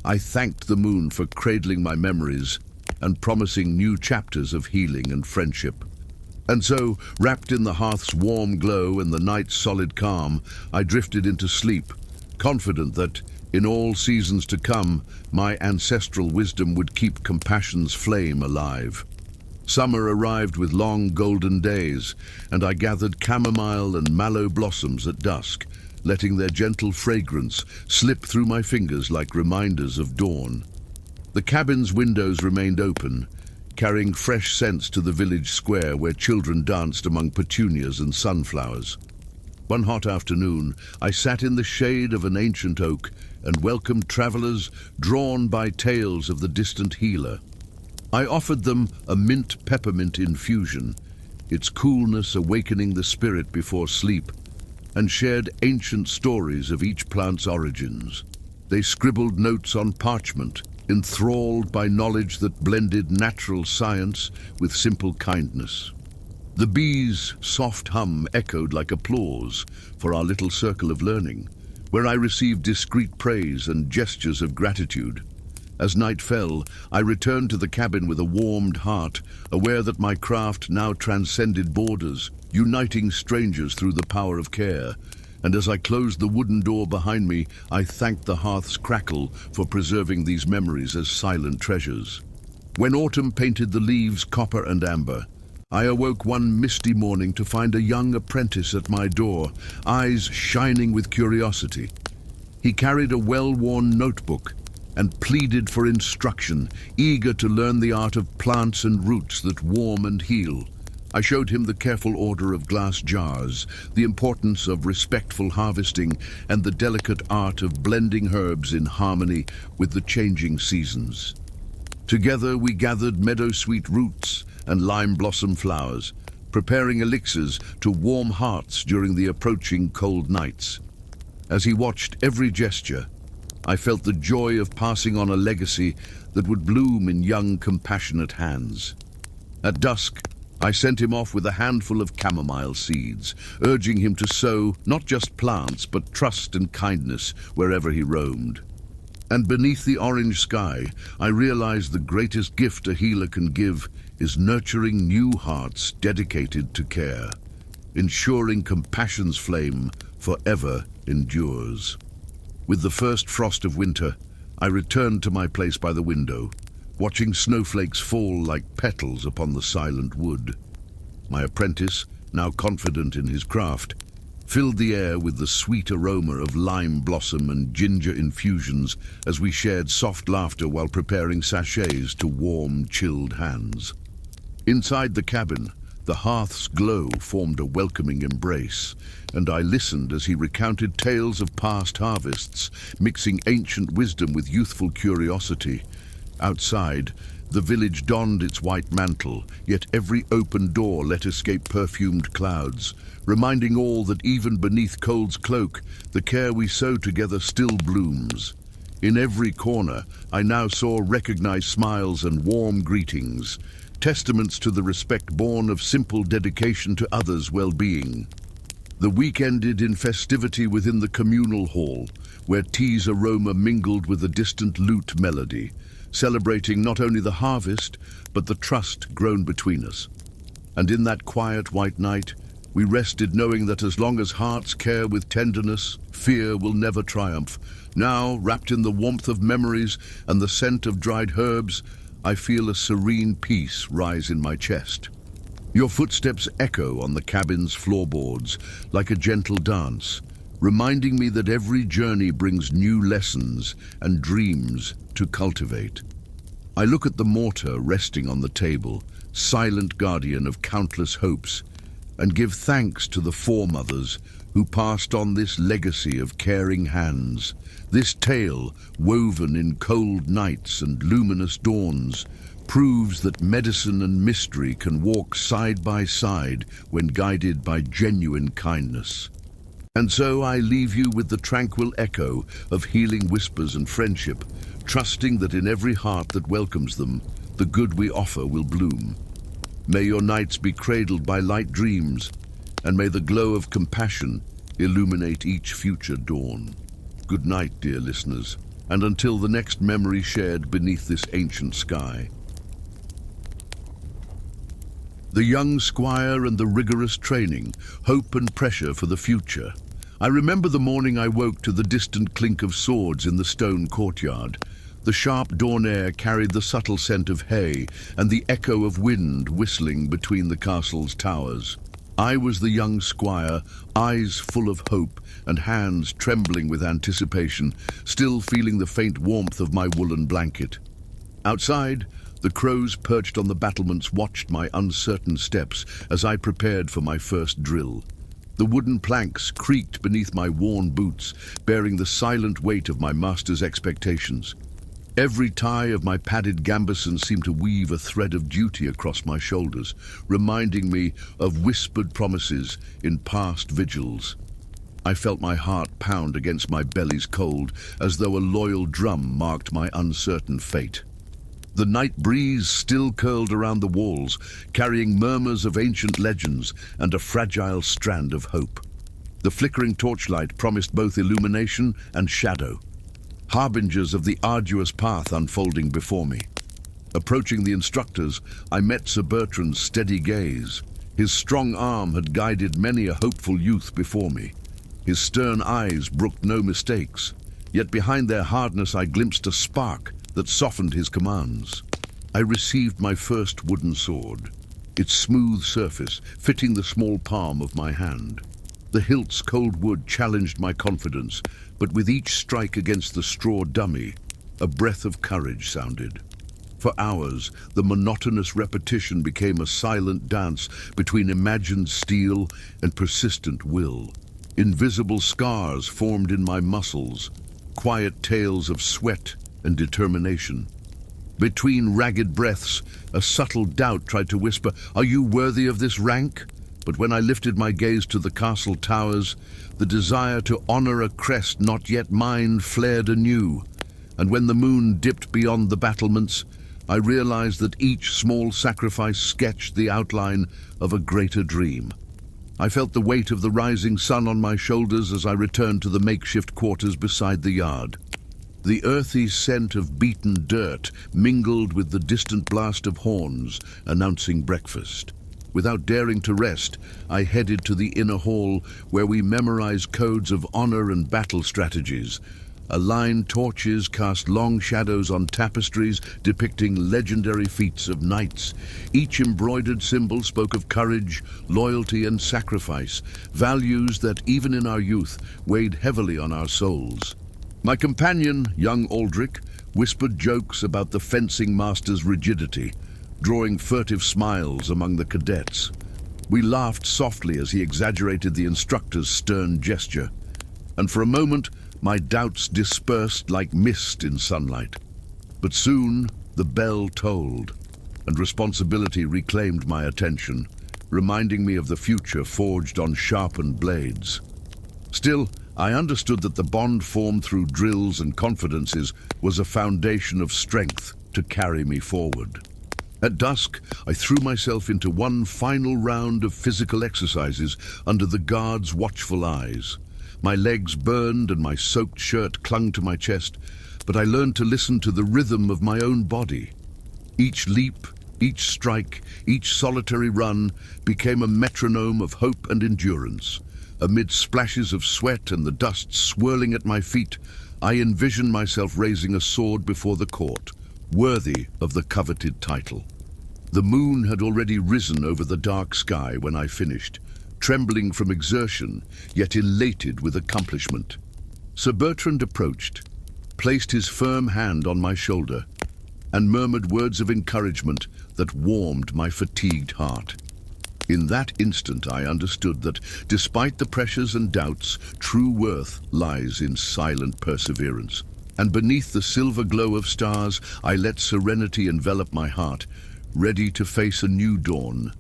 I thanked the moon for cradling my memories and promising new chapters of healing and friendship. And so, wrapped in the hearth's warm glow and the night's solid calm, I drifted into sleep, confident that, in all seasons to come, my ancestral wisdom would keep compassion's flame alive. Summer arrived with long golden days, and I gathered chamomile and mallow blossoms at dusk, letting their gentle fragrance slip through my fingers like reminders of dawn. The cabin's windows remained open, carrying fresh scents to the village square where children danced among petunias and sunflowers. One hot afternoon, I sat in the shade of an ancient oak and welcomed travelers drawn by tales of the distant healer. I offered them a mint peppermint infusion, its coolness awakening the spirit before sleep, and shared ancient stories of each plant's origins. They scribbled notes on parchment, enthralled by knowledge that blended natural science with simple kindness. The bees' soft hum echoed like applause for our little circle of learning, where I received discreet praise and gestures of gratitude. As night fell, I returned to the cabin with a warmed heart, aware that my craft now transcended borders, uniting strangers through the power of care. And as I closed the wooden door behind me, I thanked the hearth's crackle for preserving these memories as silent treasures. When autumn painted the leaves copper and amber, I awoke one misty morning to find a young apprentice at my door, eyes shining with curiosity. He carried a well-worn notebook and pleaded for instruction, eager to learn the art of plants and roots that warm and heal. I showed him the careful order of glass jars, the importance of respectful harvesting, and the delicate art of blending herbs in harmony with the changing seasons. Together we gathered meadowsweet roots and lime blossom flowers, preparing elixirs to warm hearts during the approaching cold nights. As he watched every gesture, I felt the joy of passing on a legacy that would bloom in young, compassionate hands. At dusk, I sent him off with a handful of chamomile seeds, urging him to sow not just plants, but trust and kindness wherever he roamed. And beneath the orange sky, I realized the greatest gift a healer can give is nurturing new hearts dedicated to care, ensuring compassion's flame forever endures. With the first frost of winter, I returned to my place by the window, watching snowflakes fall like petals upon the silent wood. My apprentice, now confident in his craft, filled the air with the sweet aroma of lime blossom and ginger infusions as we shared soft laughter while preparing sachets to warm, chilled hands. Inside the cabin, the hearth's glow formed a welcoming embrace, and I listened as he recounted tales of past harvests, mixing ancient wisdom with youthful curiosity. Outside, the village donned its white mantle, yet every open door let escape perfumed clouds, reminding all that even beneath cold's cloak, the care we sow together still blooms. In every corner, I now saw recognized smiles and warm greetings, testaments to the respect born of simple dedication to others' well-being. The week ended in festivity within the communal hall, where tea's aroma mingled with a distant lute melody, celebrating not only the harvest, but the trust grown between us. And in that quiet white night, we rested knowing that as long as hearts care with tenderness, fear will never triumph. Now, wrapped in the warmth of memories and the scent of dried herbs, I feel a serene peace rise in my chest. Your footsteps echo on the cabin's floorboards like a gentle dance, reminding me that every journey brings new lessons and dreams to cultivate. I look at the mortar resting on the table, silent guardian of countless hopes, and give thanks to the foremothers who passed on this legacy of caring hands. This tale, woven in cold nights and luminous dawns, proves that medicine and mystery can walk side by side when guided by genuine kindness. And so I leave you with the tranquil echo of healing whispers and friendship, trusting that in every heart that welcomes them, the good we offer will bloom. May your nights be cradled by light dreams, and may the glow of compassion illuminate each future dawn. Good night, dear listeners, and until the next memory shared beneath this ancient sky. The young squire and the rigorous training, hope and pressure for the future. I remember the morning I woke to the distant clink of swords in the stone courtyard. The sharp dawn air carried the subtle scent of hay and the echo of wind whistling between the castle's towers. I was the young squire, eyes full of hope and hands trembling with anticipation, still feeling the faint warmth of my woolen blanket. Outside, the crows perched on the battlements watched my uncertain steps as I prepared for my first drill. The wooden planks creaked beneath my worn boots, bearing the silent weight of my master's expectations. Every tie of my padded gambeson seemed to weave a thread of duty across my shoulders, reminding me of whispered promises in past vigils. I felt my heart pound against my belly's cold, as though a loyal drum marked my uncertain fate. The night breeze still curled around the walls, carrying murmurs of ancient legends and a fragile strand of hope. The flickering torchlight promised both illumination and shadow, harbingers of the arduous path unfolding before me. Approaching the instructors, I met Sir Bertrand's steady gaze. His strong arm had guided many a hopeful youth before me. His stern eyes brooked no mistakes, yet behind their hardness I glimpsed a spark that softened his commands. I received my first wooden sword, its smooth surface fitting the small palm of my hand. The hilt's cold wood challenged my confidence, but with each strike against the straw dummy, a breath of courage sounded. For hours, the monotonous repetition became a silent dance between imagined steel and persistent will. Invisible scars formed in my muscles, quiet tales of sweat and determination. Between ragged breaths, a subtle doubt tried to whisper, "Are you worthy of this rank?" But when I lifted my gaze to the castle towers, the desire to honor a crest not yet mine flared anew. And when the moon dipped beyond the battlements, I realized that each small sacrifice sketched the outline of a greater dream. I felt the weight of the rising sun on my shoulders as I returned to the makeshift quarters beside the yard. The earthy scent of beaten dirt mingled with the distant blast of horns announcing breakfast. Without daring to rest, I headed to the inner hall where we memorized codes of honor and battle strategies. Aligned torches cast long shadows on tapestries depicting legendary feats of knights. Each embroidered symbol spoke of courage, loyalty, and sacrifice, values that even in our youth weighed heavily on our souls. My companion, young Aldrich, whispered jokes about the fencing master's rigidity, drawing furtive smiles among the cadets. We laughed softly as he exaggerated the instructor's stern gesture, and for a moment my doubts dispersed like mist in sunlight. But soon the bell tolled, and responsibility reclaimed my attention, reminding me of the future forged on sharpened blades. Still, I understood that the bond formed through drills and confidences was a foundation of strength to carry me forward. At dusk, I threw myself into one final round of physical exercises under the guard's watchful eyes. My legs burned and my soaked shirt clung to my chest, but I learned to listen to the rhythm of my own body. Each leap, each strike, each solitary run became a metronome of hope and endurance. Amid splashes of sweat and the dust swirling at my feet, I envisioned myself raising a sword before the court, worthy of the coveted title. The moon had already risen over the dark sky when I finished, trembling from exertion, yet elated with accomplishment. Sir Bertrand approached, placed his firm hand on my shoulder, and murmured words of encouragement that warmed my fatigued heart. In that instant I understood that, despite the pressures and doubts, true worth lies in silent perseverance. And beneath the silver glow of stars, I let serenity envelop my heart, ready to face a new dawn.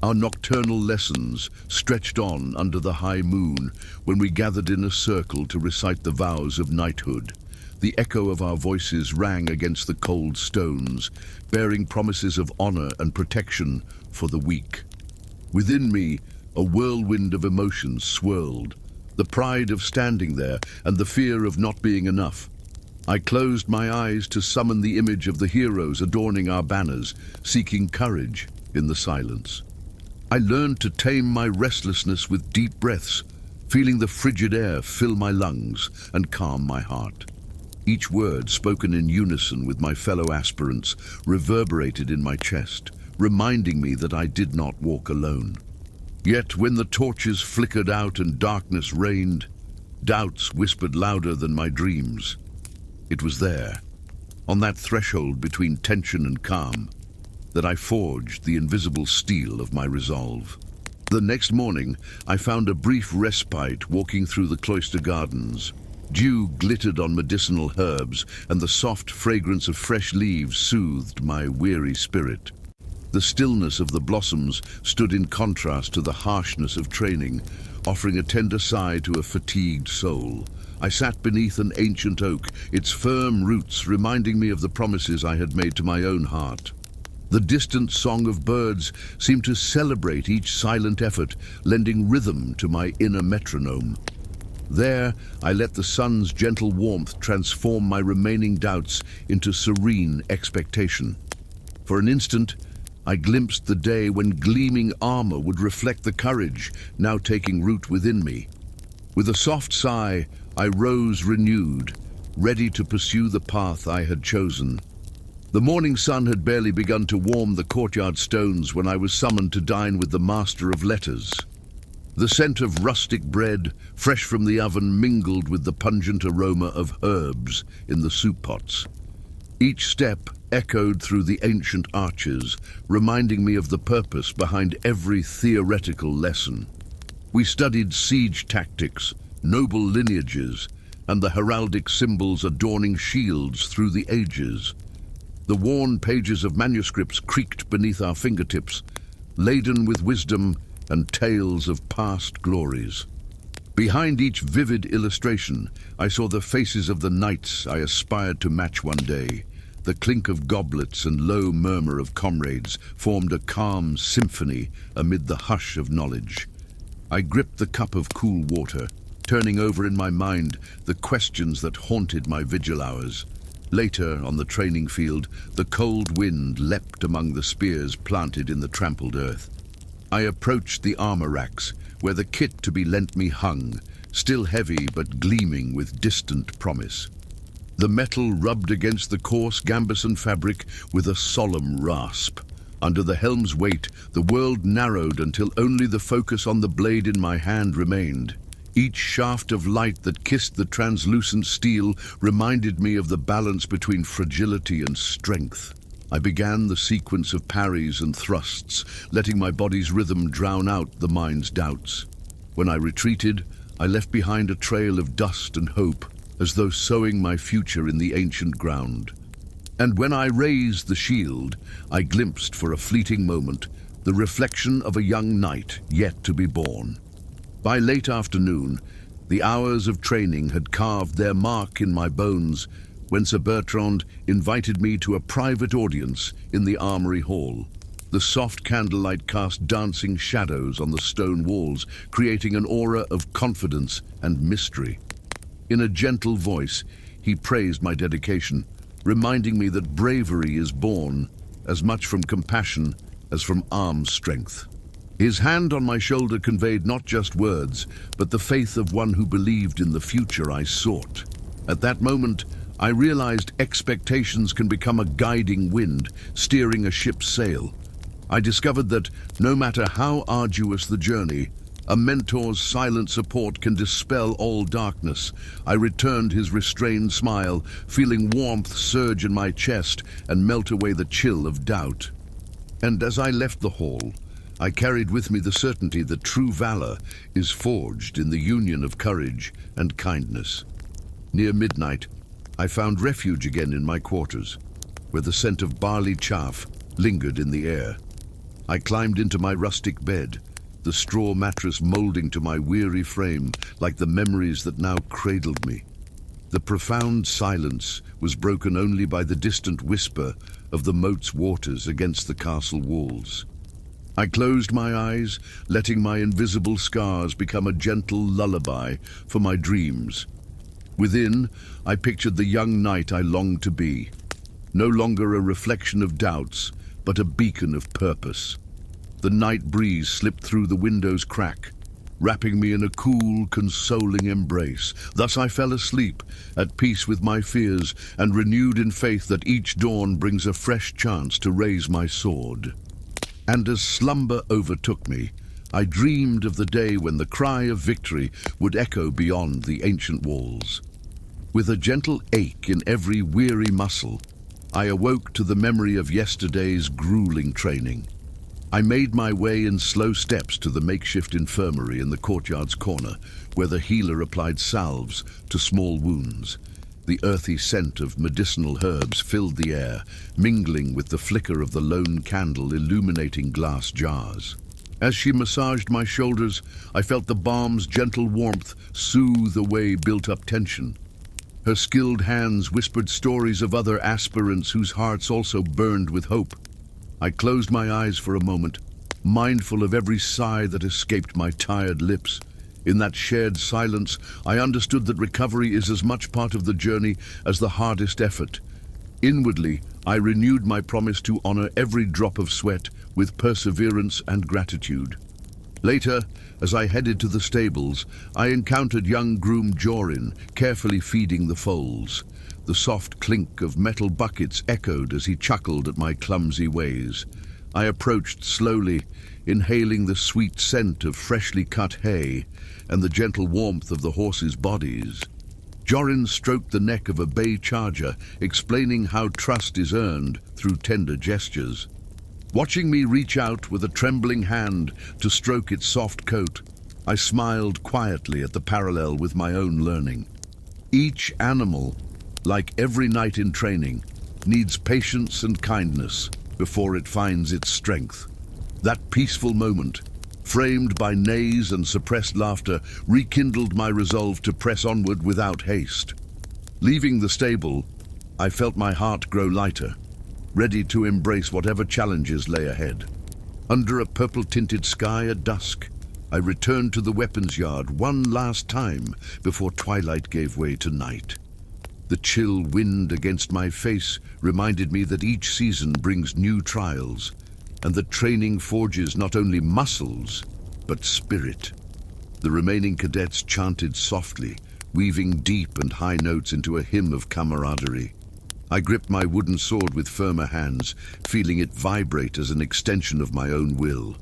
Our nocturnal lessons stretched on under the high moon when we gathered in a circle to recite the vows of knighthood. The echo of our voices rang against the cold stones, bearing promises of honor and protection for the weak. Within me, a whirlwind of emotions swirled, the pride of standing there and the fear of not being enough. I closed my eyes to summon the image of the heroes adorning our banners, seeking courage in the silence. I learned to tame my restlessness with deep breaths, feeling the frigid air fill my lungs and calm my heart. Each word, spoken in unison with my fellow aspirants, reverberated in my chest, reminding me that I did not walk alone. Yet when the torches flickered out and darkness reigned, doubts whispered louder than my dreams. It was there, on that threshold between tension and calm, that I forged the invisible steel of my resolve. The next morning, I found a brief respite walking through the cloister gardens. Dew glittered on medicinal herbs, and the soft fragrance of fresh leaves soothed my weary spirit. The stillness of the blossoms stood in contrast to the harshness of training, offering a tender sigh to a fatigued soul. I sat beneath an ancient oak, its firm roots reminding me of the promises I had made to my own heart. The distant song of birds seemed to celebrate each silent effort, lending rhythm to my inner metronome. There, I let the sun's gentle warmth transform my remaining doubts into serene expectation. For an instant, I glimpsed the day when gleaming armor would reflect the courage now taking root within me. With a soft sigh, I rose renewed, ready to pursue the path I had chosen. The morning sun had barely begun to warm the courtyard stones when I was summoned to dine with the Master of Letters. The scent of rustic bread, fresh from the oven, mingled with the pungent aroma of herbs in the soup pots. Each step echoed through the ancient arches, reminding me of the purpose behind every theoretical lesson. We studied siege tactics, noble lineages, and the heraldic symbols adorning shields through the ages. The worn pages of manuscripts creaked beneath our fingertips, laden with wisdom and tales of past glories. Behind each vivid illustration, I saw the faces of the knights I aspired to match one day. The clink of goblets and low murmur of comrades formed a calm symphony amid the hush of knowledge. I gripped the cup of cool water, turning over in my mind the questions that haunted my vigil hours. Later, on the training field, the cold wind leapt among the spears planted in the trampled earth. I approached the armor racks, where the kit to be lent me hung, still heavy but gleaming with distant promise. The metal rubbed against the coarse gambeson fabric with a solemn rasp. Under the helm's weight, the world narrowed until only the focus on the blade in my hand remained. Each shaft of light that kissed the translucent steel reminded me of the balance between fragility and strength. I began the sequence of parries and thrusts, letting my body's rhythm drown out the mind's doubts. When I retreated, I left behind a trail of dust and hope, as though sowing my future in the ancient ground. And when I raised the shield, I glimpsed for a fleeting moment the reflection of a young knight yet to be born. By late afternoon, the hours of training had carved their mark in my bones when Sir Bertrand invited me to a private audience in the armory hall. The soft candlelight cast dancing shadows on the stone walls, creating an aura of confidence and mystery. In a gentle voice, he praised my dedication, reminding me that bravery is born as much from compassion as from arm strength. His hand on my shoulder conveyed not just words, but the faith of one who believed in the future I sought. At that moment, I realized expectations can become a guiding wind, steering a ship's sail. I discovered that, no matter how arduous the journey, a mentor's silent support can dispel all darkness. I returned his restrained smile, feeling warmth surge in my chest and melt away the chill of doubt. And as I left the hall, I carried with me the certainty that true valor is forged in the union of courage and kindness. Near midnight, I found refuge again in my quarters, where the scent of barley chaff lingered in the air. I climbed into my rustic bed, the straw mattress molding to my weary frame like the memories that now cradled me. The profound silence was broken only by the distant whisper of the moat's waters against the castle walls. I closed my eyes, letting my invisible scars become a gentle lullaby for my dreams. Within, I pictured the young knight I longed to be, no longer a reflection of doubts, but a beacon of purpose. The night breeze slipped through the window's crack, wrapping me in a cool, consoling embrace. Thus I fell asleep, at peace with my fears, and renewed in faith that each dawn brings a fresh chance to raise my sword. And as slumber overtook me, I dreamed of the day when the cry of victory would echo beyond the ancient walls. With a gentle ache in every weary muscle, I awoke to the memory of yesterday's grueling training. I made my way in slow steps to the makeshift infirmary in the courtyard's corner, where the healer applied salves to small wounds. The earthy scent of medicinal herbs filled the air, mingling with the flicker of the lone candle illuminating glass jars. As she massaged my shoulders, I felt the balm's gentle warmth soothe away built-up tension. Her skilled hands whispered stories of other aspirants whose hearts also burned with hope. I closed my eyes for a moment, mindful of every sigh that escaped my tired lips. In that shared silence, I understood that recovery is as much part of the journey as the hardest effort. Inwardly, I renewed my promise to honor every drop of sweat with perseverance and gratitude. Later, as I headed to the stables, I encountered young groom Jorin, carefully feeding the foals. The soft clink of metal buckets echoed as he chuckled at my clumsy ways. I approached slowly, inhaling the sweet scent of freshly cut hay and the gentle warmth of the horses' bodies. Jorin stroked the neck of a bay charger, explaining how trust is earned through tender gestures. Watching me reach out with a trembling hand to stroke its soft coat, I smiled quietly at the parallel with my own learning. Each animal, like every knight in training, needs patience and kindness before it finds its strength. That peaceful moment, framed by neighs and suppressed laughter, rekindled my resolve to press onward without haste. Leaving the stable, I felt my heart grow lighter, ready to embrace whatever challenges lay ahead. Under a purple-tinted sky at dusk, I returned to the weapons yard one last time before twilight gave way to night. The chill wind against my face reminded me that each season brings new trials, and that training forges not only muscles, but spirit. The remaining cadets chanted softly, weaving deep and high notes into a hymn of camaraderie. I gripped my wooden sword with firmer hands, feeling it vibrate as an extension of my own will.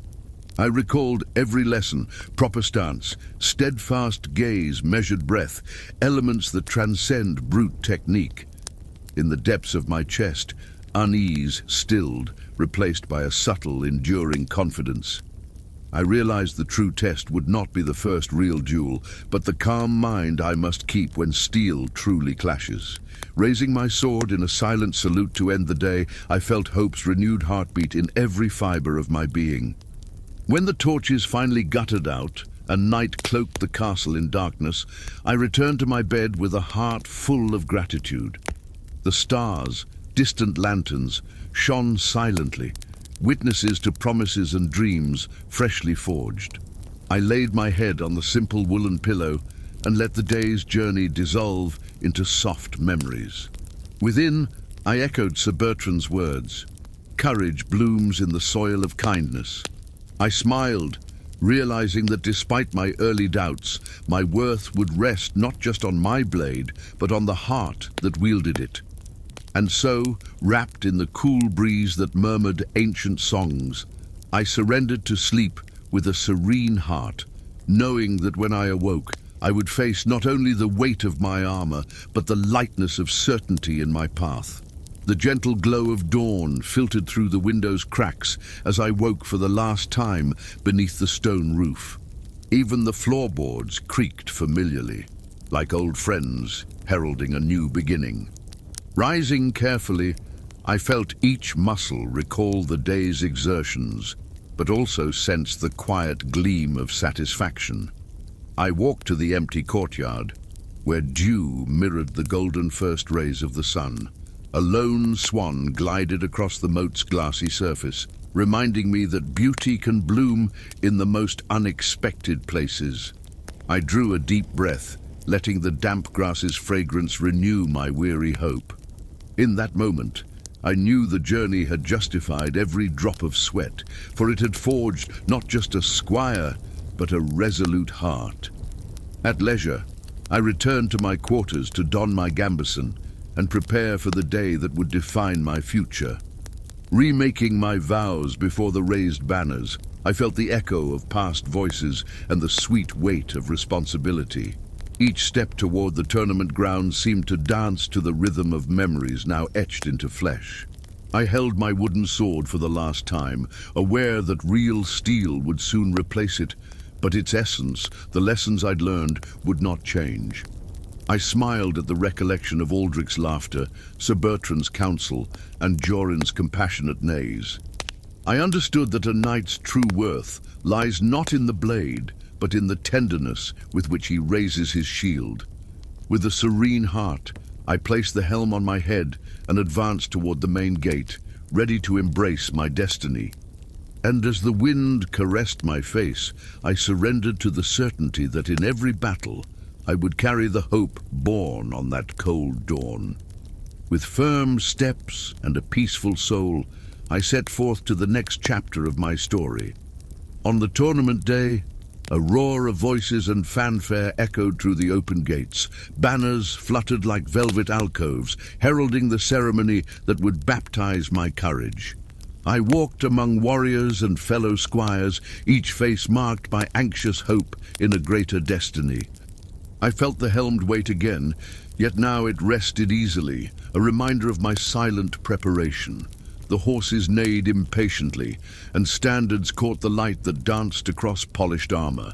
I recalled every lesson: proper stance, steadfast gaze, measured breath, elements that transcend brute technique. In the depths of my chest, unease stilled, replaced by a subtle, enduring confidence. I realized the true test would not be the first real duel, but the calm mind I must keep when steel truly clashes. Raising my sword in a silent salute to end the day, I felt hope's renewed heartbeat in every fiber of my being. When the torches finally guttered out and night cloaked the castle in darkness, I returned to my bed with a heart full of gratitude. The stars, distant lanterns, shone silently, witnesses to promises and dreams freshly forged. I laid my head on the simple woolen pillow and let the day's journey dissolve into soft memories. Within, I echoed Sir Bertrand's words: "Courage blooms in the soil of kindness." I smiled, realizing that despite my early doubts, my worth would rest not just on my blade, but on the heart that wielded it. And so, wrapped in the cool breeze that murmured ancient songs, I surrendered to sleep with a serene heart, knowing that when I awoke, I would face not only the weight of my armor, but the lightness of certainty in my path. The gentle glow of dawn filtered through the window's cracks as I woke for the last time beneath the stone roof. Even the floorboards creaked familiarly, like old friends heralding a new beginning. Rising carefully, I felt each muscle recall the day's exertions, but also sensed the quiet gleam of satisfaction. I walked to the empty courtyard, where dew mirrored the golden first rays of the sun. A lone swan glided across the moat's glassy surface, reminding me that beauty can bloom in the most unexpected places. I drew a deep breath, letting the damp grass's fragrance renew my weary hope. In that moment, I knew the journey had justified every drop of sweat, for it had forged not just a squire, but a resolute heart. At leisure, I returned to my quarters to don my gambeson and prepare for the day that would define my future. Remaking my vows before the raised banners, I felt the echo of past voices and the sweet weight of responsibility. Each step toward the tournament ground seemed to dance to the rhythm of memories now etched into flesh. I held my wooden sword for the last time, aware that real steel would soon replace it, but its essence, the lessons I'd learned, would not change. I smiled at the recollection of Aldrich's laughter, Sir Bertrand's counsel, and Jorin's compassionate neighs. I understood that a knight's true worth lies not in the blade, but in the tenderness with which he raises his shield. With a serene heart, I placed the helm on my head and advanced toward the main gate, ready to embrace my destiny. And as the wind caressed my face, I surrendered to the certainty that in every battle, I would carry the hope born on that cold dawn. With firm steps and a peaceful soul, I set forth to the next chapter of my story. On the tournament day, a roar of voices and fanfare echoed through the open gates. Banners fluttered like velvet alcoves, heralding the ceremony that would baptize my courage. I walked among warriors and fellow squires, each face marked by anxious hope in a greater destiny. I felt the helmed weight again, yet now it rested easily, a reminder of my silent preparation. The horses neighed impatiently, and standards caught the light that danced across polished armor.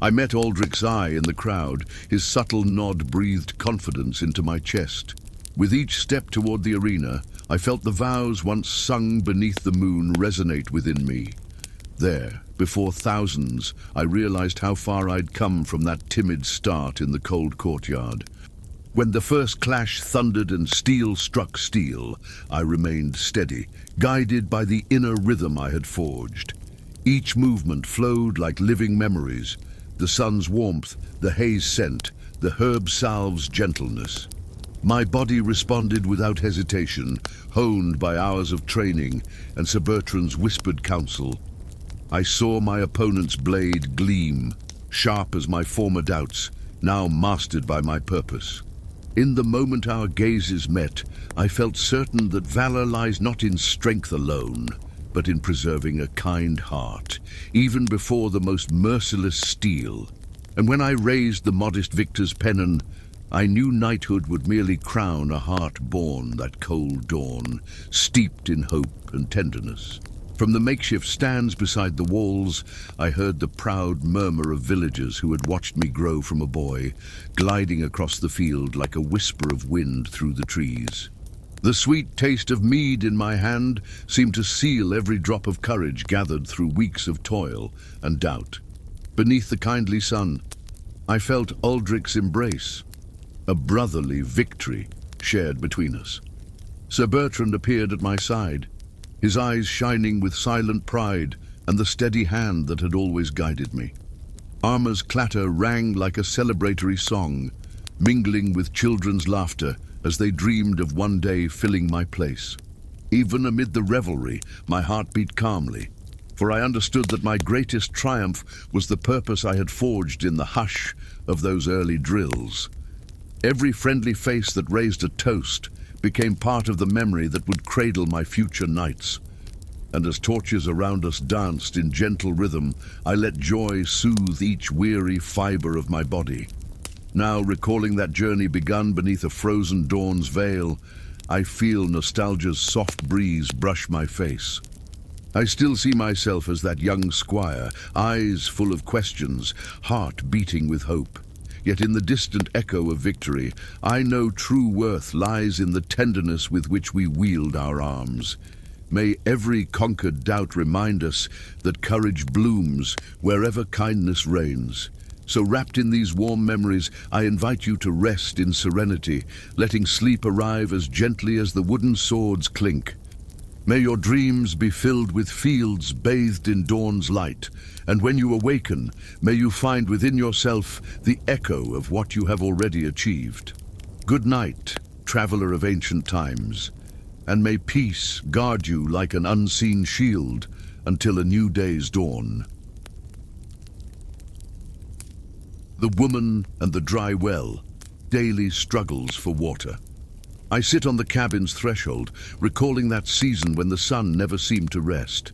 I met Aldrich's eye in the crowd. His subtle nod breathed confidence into my chest. With each step toward the arena, I felt the vows once sung beneath the moon resonate within me. There, before thousands, I realized how far I'd come from that timid start in the cold courtyard. When the first clash thundered and steel struck steel, I remained steady, guided by the inner rhythm I had forged. Each movement flowed like living memories, the sun's warmth, the haze scent, the herb salve's gentleness. My body responded without hesitation, honed by hours of training and Sir Bertrand's whispered counsel. I saw my opponent's blade gleam, sharp as my former doubts, now mastered by my purpose. In the moment our gazes met, I felt certain that valor lies not in strength alone, but in preserving a kind heart, even before the most merciless steel. And when I raised the modest victor's pennon, I knew knighthood would merely crown a heart born that cold dawn, steeped in hope and tenderness. From the makeshift stands beside the walls, I heard the proud murmur of villagers who had watched me grow from a boy, gliding across the field like a whisper of wind through the trees. The sweet taste of mead in my hand seemed to seal every drop of courage gathered through weeks of toil and doubt. Beneath the kindly sun, I felt Aldrich's embrace, a brotherly victory shared between us. Sir Bertrand appeared at my side, his eyes shining with silent pride and the steady hand that had always guided me. Armor's clatter rang like a celebratory song, mingling with children's laughter as they dreamed of one day filling my place. Even amid the revelry, my heart beat calmly, for I understood that my greatest triumph was the purpose I had forged in the hush of those early drills. Every friendly face that raised a toast became part of the memory that would cradle my future nights. And as torches around us danced in gentle rhythm, I let joy soothe each weary fiber of my body. Now, recalling that journey begun beneath a frozen dawn's veil, I feel nostalgia's soft breeze brush my face. I still see myself as that young squire, eyes full of questions, heart beating with hope. Yet in the distant echo of victory, I know true worth lies in the tenderness with which we wield our arms. May every conquered doubt remind us that courage blooms wherever kindness reigns. So wrapped in these warm memories, I invite you to rest in serenity, letting sleep arrive as gently as the wooden swords clink. May your dreams be filled with fields bathed in dawn's light, and when you awaken, may you find within yourself the echo of what you have already achieved. Good night, traveler of ancient times, and may peace guard you like an unseen shield until a new day's dawn. The woman and the dry well, daily struggles for water. I sit on the cabin's threshold, recalling that season when the sun never seemed to rest.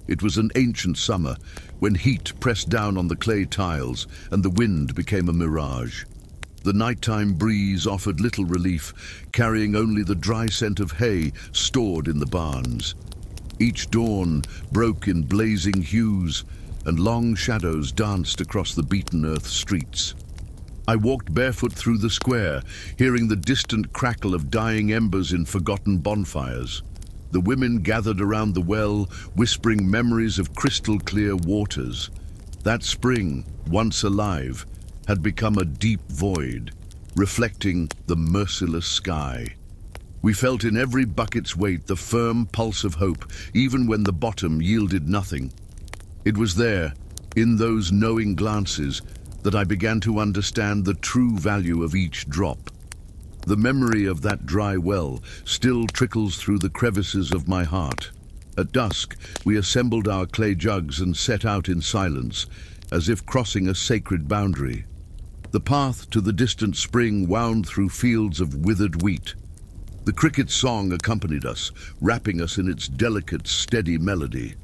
It was an ancient summer, when heat pressed down on the clay tiles and the wind became a mirage. The nighttime breeze offered little relief, carrying only the dry scent of hay stored in the barns. Each dawn broke in blazing hues, and long shadows danced across the beaten earth streets. I walked barefoot through the square, hearing the distant crackle of dying embers in forgotten bonfires. The women gathered around the well, whispering memories of crystal-clear waters. That spring, once alive, had become a deep void, reflecting the merciless sky. We felt in every bucket's weight the firm pulse of hope, even when the bottom yielded nothing. It was there, in those knowing glances, that I began to understand the true value of each drop. The memory of that dry well still trickles through the crevices of my heart. At dusk, we assembled our clay jugs and set out in silence, as if crossing a sacred boundary. The path to the distant spring wound through fields of withered wheat. The cricket's song accompanied us, wrapping us in its delicate, steady melody.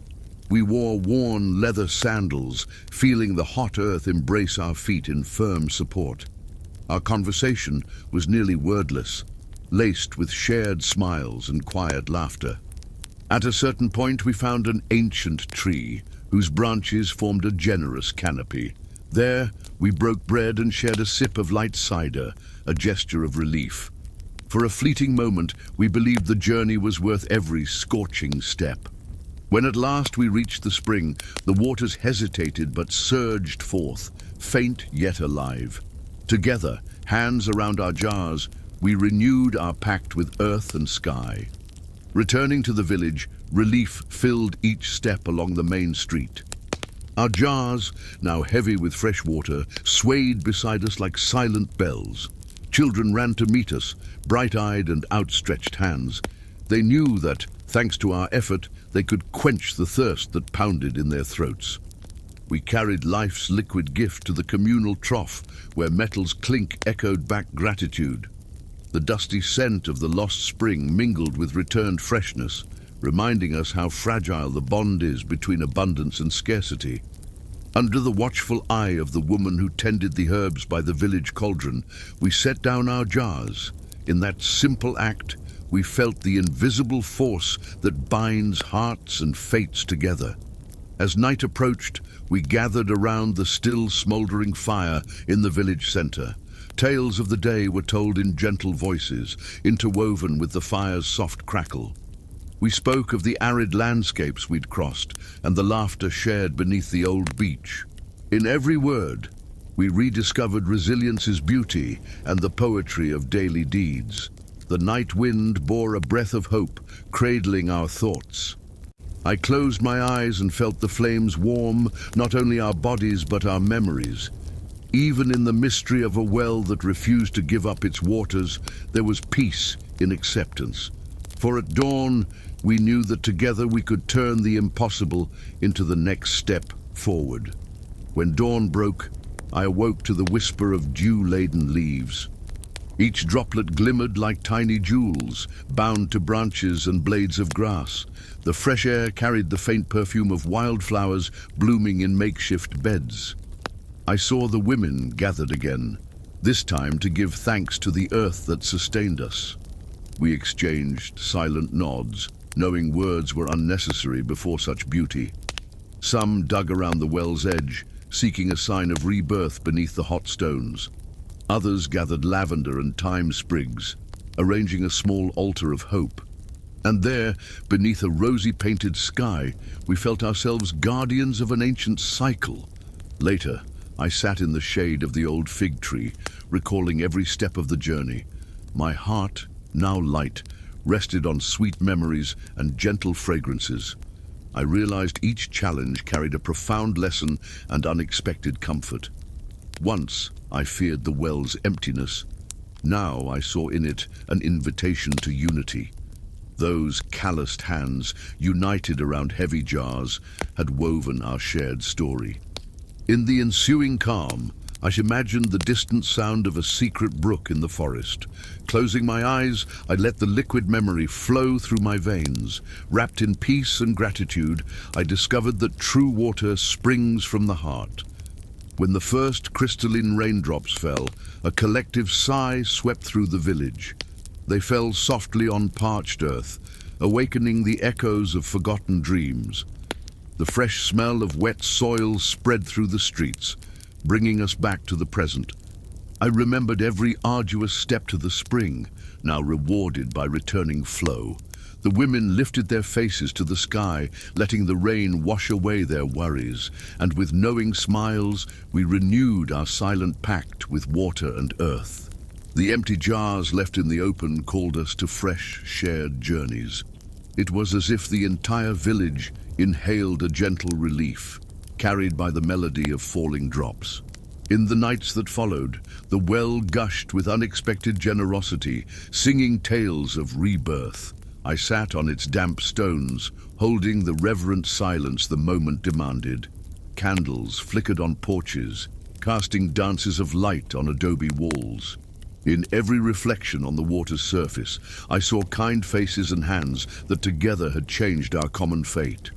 We wore worn leather sandals, feeling the hot earth embrace our feet in firm support. Our conversation was nearly wordless, laced with shared smiles and quiet laughter. At a certain point, we found an ancient tree, whose branches formed a generous canopy. There, we broke bread and shared a sip of light cider, a gesture of relief. For a fleeting moment, we believed the journey was worth every scorching step. When at last we reached the spring, the waters hesitated but surged forth, faint yet alive. Together, hands around our jars, we renewed our pact with earth and sky. Returning to the village, relief filled each step along the main street. Our jars, now heavy with fresh water, swayed beside us like silent bells. Children ran to meet us, bright-eyed and outstretched hands. They knew that, thanks to our effort, they could quench the thirst that pounded in their throats. We carried life's liquid gift to the communal trough, where metal's clink echoed back gratitude. The dusty scent of the lost spring mingled with returned freshness, reminding us how fragile the bond is between abundance and scarcity. Under the watchful eye of the woman who tended the herbs by the village cauldron, we set down our jars. In that simple act, we felt the invisible force that binds hearts and fates together. As night approached, we gathered around the still smoldering fire in the village center. Tales of the day were told in gentle voices, interwoven with the fire's soft crackle. We spoke of the arid landscapes we'd crossed and the laughter shared beneath the old beach. In every word, we rediscovered resilience's beauty and the poetry of daily deeds. The night wind bore a breath of hope, cradling our thoughts. I closed my eyes and felt the flames warm not only our bodies but our memories. Even in the mystery of a well that refused to give up its waters, there was peace in acceptance. For at dawn, we knew that together we could turn the impossible into the next step forward. When dawn broke, I awoke to the whisper of dew-laden leaves. Each droplet glimmered like tiny jewels, bound to branches and blades of grass. The fresh air carried the faint perfume of wildflowers blooming in makeshift beds. I saw the women gathered again, this time to give thanks to the earth that sustained us. We exchanged silent nods, knowing words were unnecessary before such beauty. Some dug around the well's edge, seeking a sign of rebirth beneath the hot stones. Others gathered lavender and thyme sprigs, arranging a small altar of hope. And there, beneath a rosy-painted sky, we felt ourselves guardians of an ancient cycle. Later, I sat in the shade of the old fig tree, recalling every step of the journey. My heart, now light, rested on sweet memories and gentle fragrances. I realized each challenge carried a profound lesson and unexpected comfort. Once, I feared the well's emptiness. Now I saw in it an invitation to unity. Those calloused hands, united around heavy jars, had woven our shared story. In the ensuing calm, I imagined the distant sound of a secret brook in the forest. Closing my eyes, I let the liquid memory flow through my veins. Wrapped in peace and gratitude, I discovered that true water springs from the heart. When the first crystalline raindrops fell, a collective sigh swept through the village. They fell softly on parched earth, awakening the echoes of forgotten dreams. The fresh smell of wet soil spread through the streets, bringing us back to the present. I remembered every arduous step to the spring, now rewarded by returning flow. The women lifted their faces to the sky, letting the rain wash away their worries, and with knowing smiles, we renewed our silent pact with water and earth. The empty jars left in the open called us to fresh, shared journeys. It was as if the entire village inhaled a gentle relief, carried by the melody of falling drops. In the nights that followed, the well gushed with unexpected generosity, singing tales of rebirth. I sat on its damp stones, holding the reverent silence the moment demanded. Candles flickered on porches, casting dances of light on adobe walls. In every reflection on the water's surface, I saw kind faces and hands that together had changed our common fate.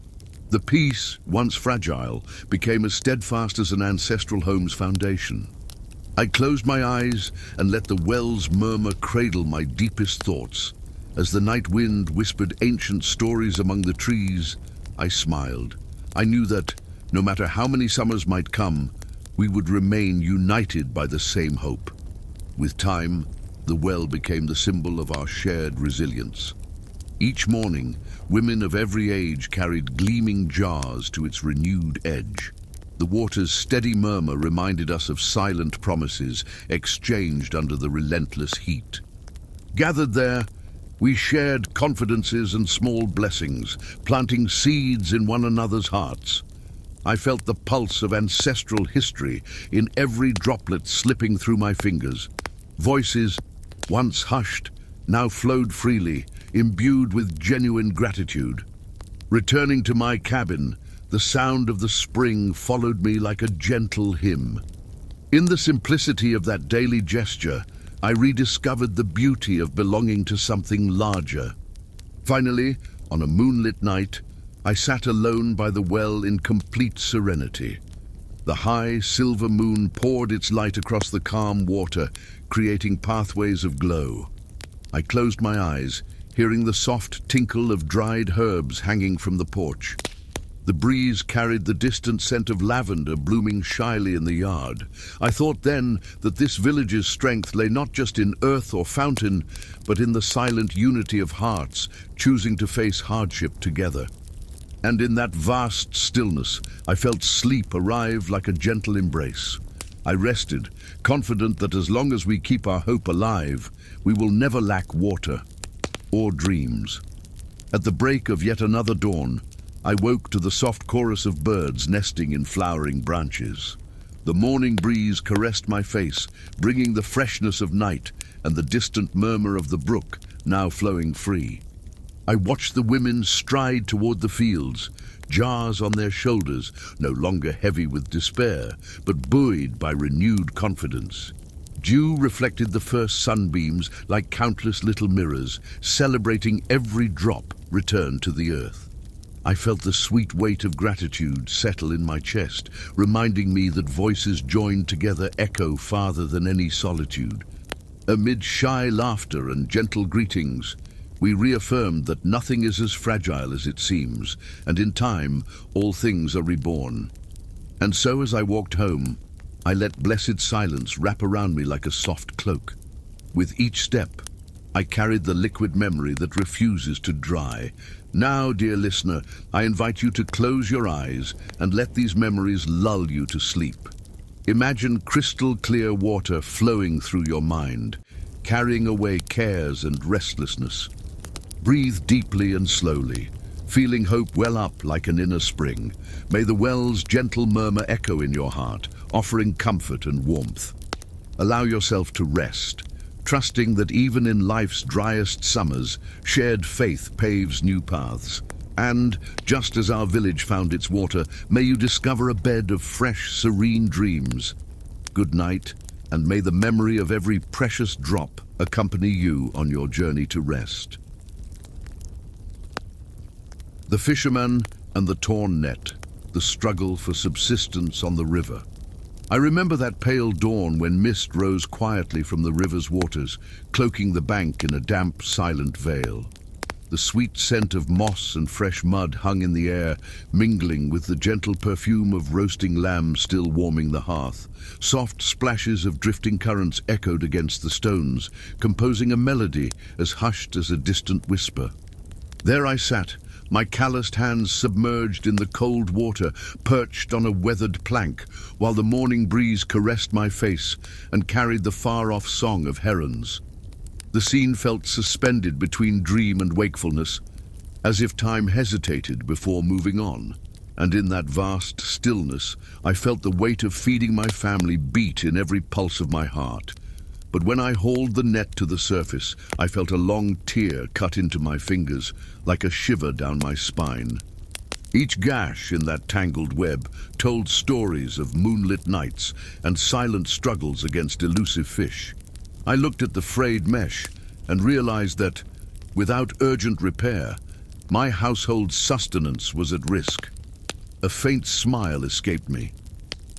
The peace, once fragile, became as steadfast as an ancestral home's foundation. I closed my eyes and let the well's murmur cradle my deepest thoughts. As the night wind whispered ancient stories among the trees, I smiled. I knew that, no matter how many summers might come, we would remain united by the same hope. With time, The well became the symbol of our shared resilience. Each morning, women of every age carried gleaming jars to its renewed edge. The water's steady murmur reminded us of silent promises exchanged under the relentless heat. Gathered there, we shared confidences and small blessings, planting seeds in one another's hearts. I felt the pulse of ancestral history in every droplet slipping through my fingers. Voices, once hushed, now flowed freely, imbued with genuine gratitude. Returning to my cabin, the sound of the spring followed me like a gentle hymn. In the simplicity of that daily gesture, I rediscovered the beauty of belonging to something larger. Finally, on a moonlit night, I sat alone by the well in complete serenity. The high, silver moon poured its light across the calm water, creating pathways of glow. I closed my eyes, hearing the soft tinkle of dried herbs hanging from the porch. The breeze carried the distant scent of lavender blooming shyly in the yard. I thought then that this village's strength lay not just in earth or fountain, but in the silent unity of hearts choosing to face hardship together. And in that vast stillness, I felt sleep arrive like a gentle embrace. I rested, confident that as long as we keep our hope alive, we will never lack water or dreams. At the break of yet another dawn, I woke to the soft chorus of birds nesting in flowering branches. The morning breeze caressed my face, bringing the freshness of night and the distant murmur of the brook, now flowing free. I watched the women stride toward the fields, jars on their shoulders, no longer heavy with despair, but buoyed by renewed confidence. Dew reflected the first sunbeams like countless little mirrors, celebrating every drop returned to the earth. I felt the sweet weight of gratitude settle in my chest, reminding me that voices joined together echo farther than any solitude. Amid shy laughter and gentle greetings, we reaffirmed that nothing is as fragile as it seems, and in time, all things are reborn. And so as I walked home, I let blessed silence wrap around me like a soft cloak. With each step, I carried the liquid memory that refuses to dry. Now, dear listener, I invite you to close your eyes and let these memories lull you to sleep. Imagine crystal clear water flowing through your mind, carrying away cares and restlessness. Breathe deeply and slowly, feeling hope well up like an inner spring. May the well's gentle murmur echo in your heart, offering comfort and warmth. Allow yourself to rest, trusting that even in life's driest summers, shared faith paves new paths. And, just as our village found its water, may you discover a bed of fresh, serene dreams. Good night, and may the memory of every precious drop accompany you on your journey to rest. The fisherman and the torn net, the struggle for subsistence on the river. I remember that pale dawn when mist rose quietly from the river's waters, cloaking the bank in a damp, silent veil. The sweet scent of moss and fresh mud hung in the air, mingling with the gentle perfume of roasting lamb still warming the hearth. Soft splashes of drifting currents echoed against the stones, composing a melody as hushed as a distant whisper. There I sat, my calloused hands submerged in the cold water, perched on a weathered plank, while the morning breeze caressed my face and carried the far-off song of herons. The scene felt suspended between dream and wakefulness, as if time hesitated before moving on. And in that vast stillness, I felt the weight of feeding my family beat in every pulse of my heart. But when I hauled the net to the surface, I felt a long tear cut into my fingers, like a shiver down my spine. Each gash in that tangled web told stories of moonlit nights and silent struggles against elusive fish. I looked at the frayed mesh and realized that, without urgent repair, my household's sustenance was at risk. A faint smile escaped me.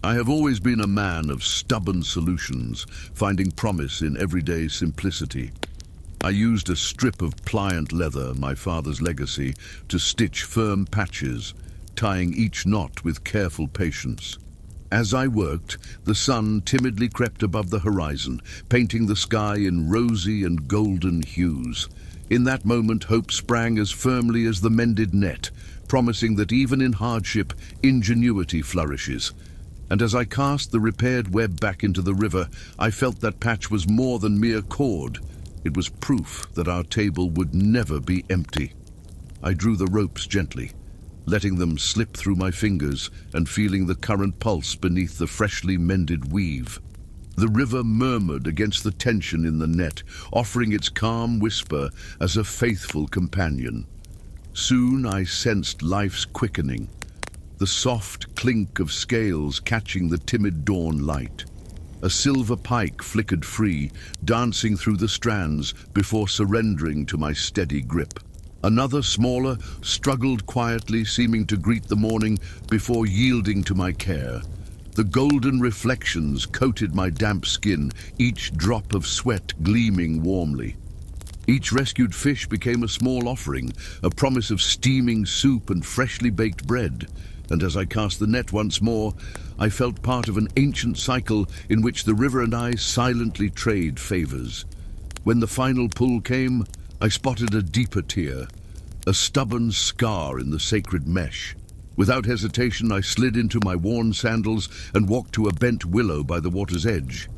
I have always been a man of stubborn solutions, finding promise in everyday simplicity. I used a strip of pliant leather, my father's legacy, to stitch firm patches, tying each knot with careful patience. As I worked, the sun timidly crept above the horizon, painting the sky in rosy and golden hues. In that moment, hope sprang as firmly as the mended net, promising that even in hardship, ingenuity flourishes. And as I cast the repaired web back into the river, I felt that patch was more than mere cord. It was proof that our table would never be empty. I drew the ropes gently, letting them slip through my fingers and feeling the current pulse beneath the freshly mended weave. The river murmured against the tension in the net, offering its calm whisper as a faithful companion. Soon I sensed life's quickening, the soft clink of scales catching the timid dawn light. A silver pike flickered free, dancing through the strands before surrendering to my steady grip. Another, smaller, struggled quietly, seeming to greet the morning before yielding to my care. The golden reflections coated my damp skin, each drop of sweat gleaming warmly. Each rescued fish became a small offering, a promise of steaming soup and freshly baked bread. And as I cast the net once more, I felt part of an ancient cycle in which the river and I silently trade favors. When the final pull came, I spotted a deeper tear, a stubborn scar in the sacred mesh. Without hesitation, I slid into my worn sandals and walked to a bent willow by the water's edge.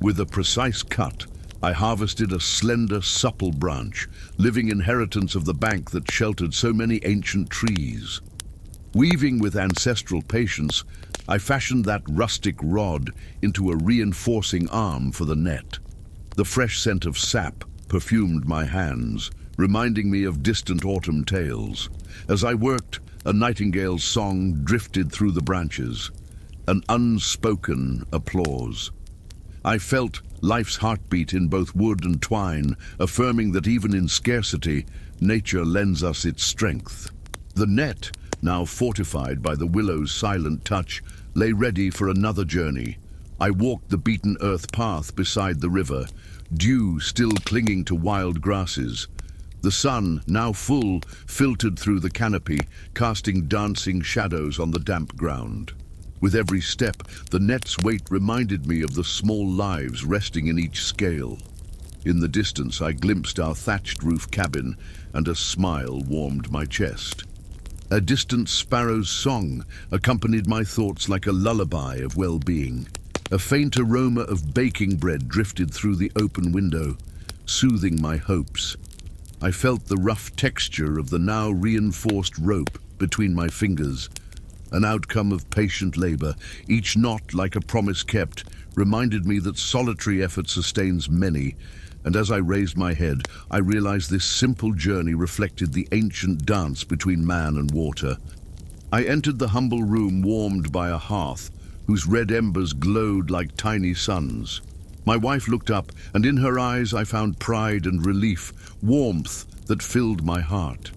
With a precise cut, I harvested a slender, supple branch, living inheritance of the bank that sheltered so many ancient trees. Weaving with ancestral patience, I fashioned that rustic rod into a reinforcing arm for the net. The fresh scent of sap perfumed my hands, reminding me of distant autumn tales. As I worked, a nightingale's song drifted through the branches, an unspoken applause. I felt life's heartbeat in both wood and twine, affirming that even in scarcity, nature lends us its strength. The net, now fortified by the willow's silent touch, lay ready for another journey. I walked the beaten earth path beside the river, dew still clinging to wild grasses. The sun, now full, filtered through the canopy, casting dancing shadows on the damp ground. With every step, the net's weight reminded me of the small lives resting in each scale. In the distance, I glimpsed our thatched roof cabin, and a smile warmed my chest. A distant sparrow's song accompanied my thoughts like a lullaby of well-being. A faint aroma of baking bread drifted through the open window, soothing my hopes. I felt the rough texture of the now reinforced rope between my fingers, an outcome of patient labor. Each knot, like a promise kept, reminded me that solitary effort sustains many, and as I raised my head, I realized this simple journey reflected the ancient dance between man and water. I entered the humble room warmed by a hearth, whose red embers glowed like tiny suns. My wife looked up, and in her eyes I found pride and relief, warmth that filled my heart.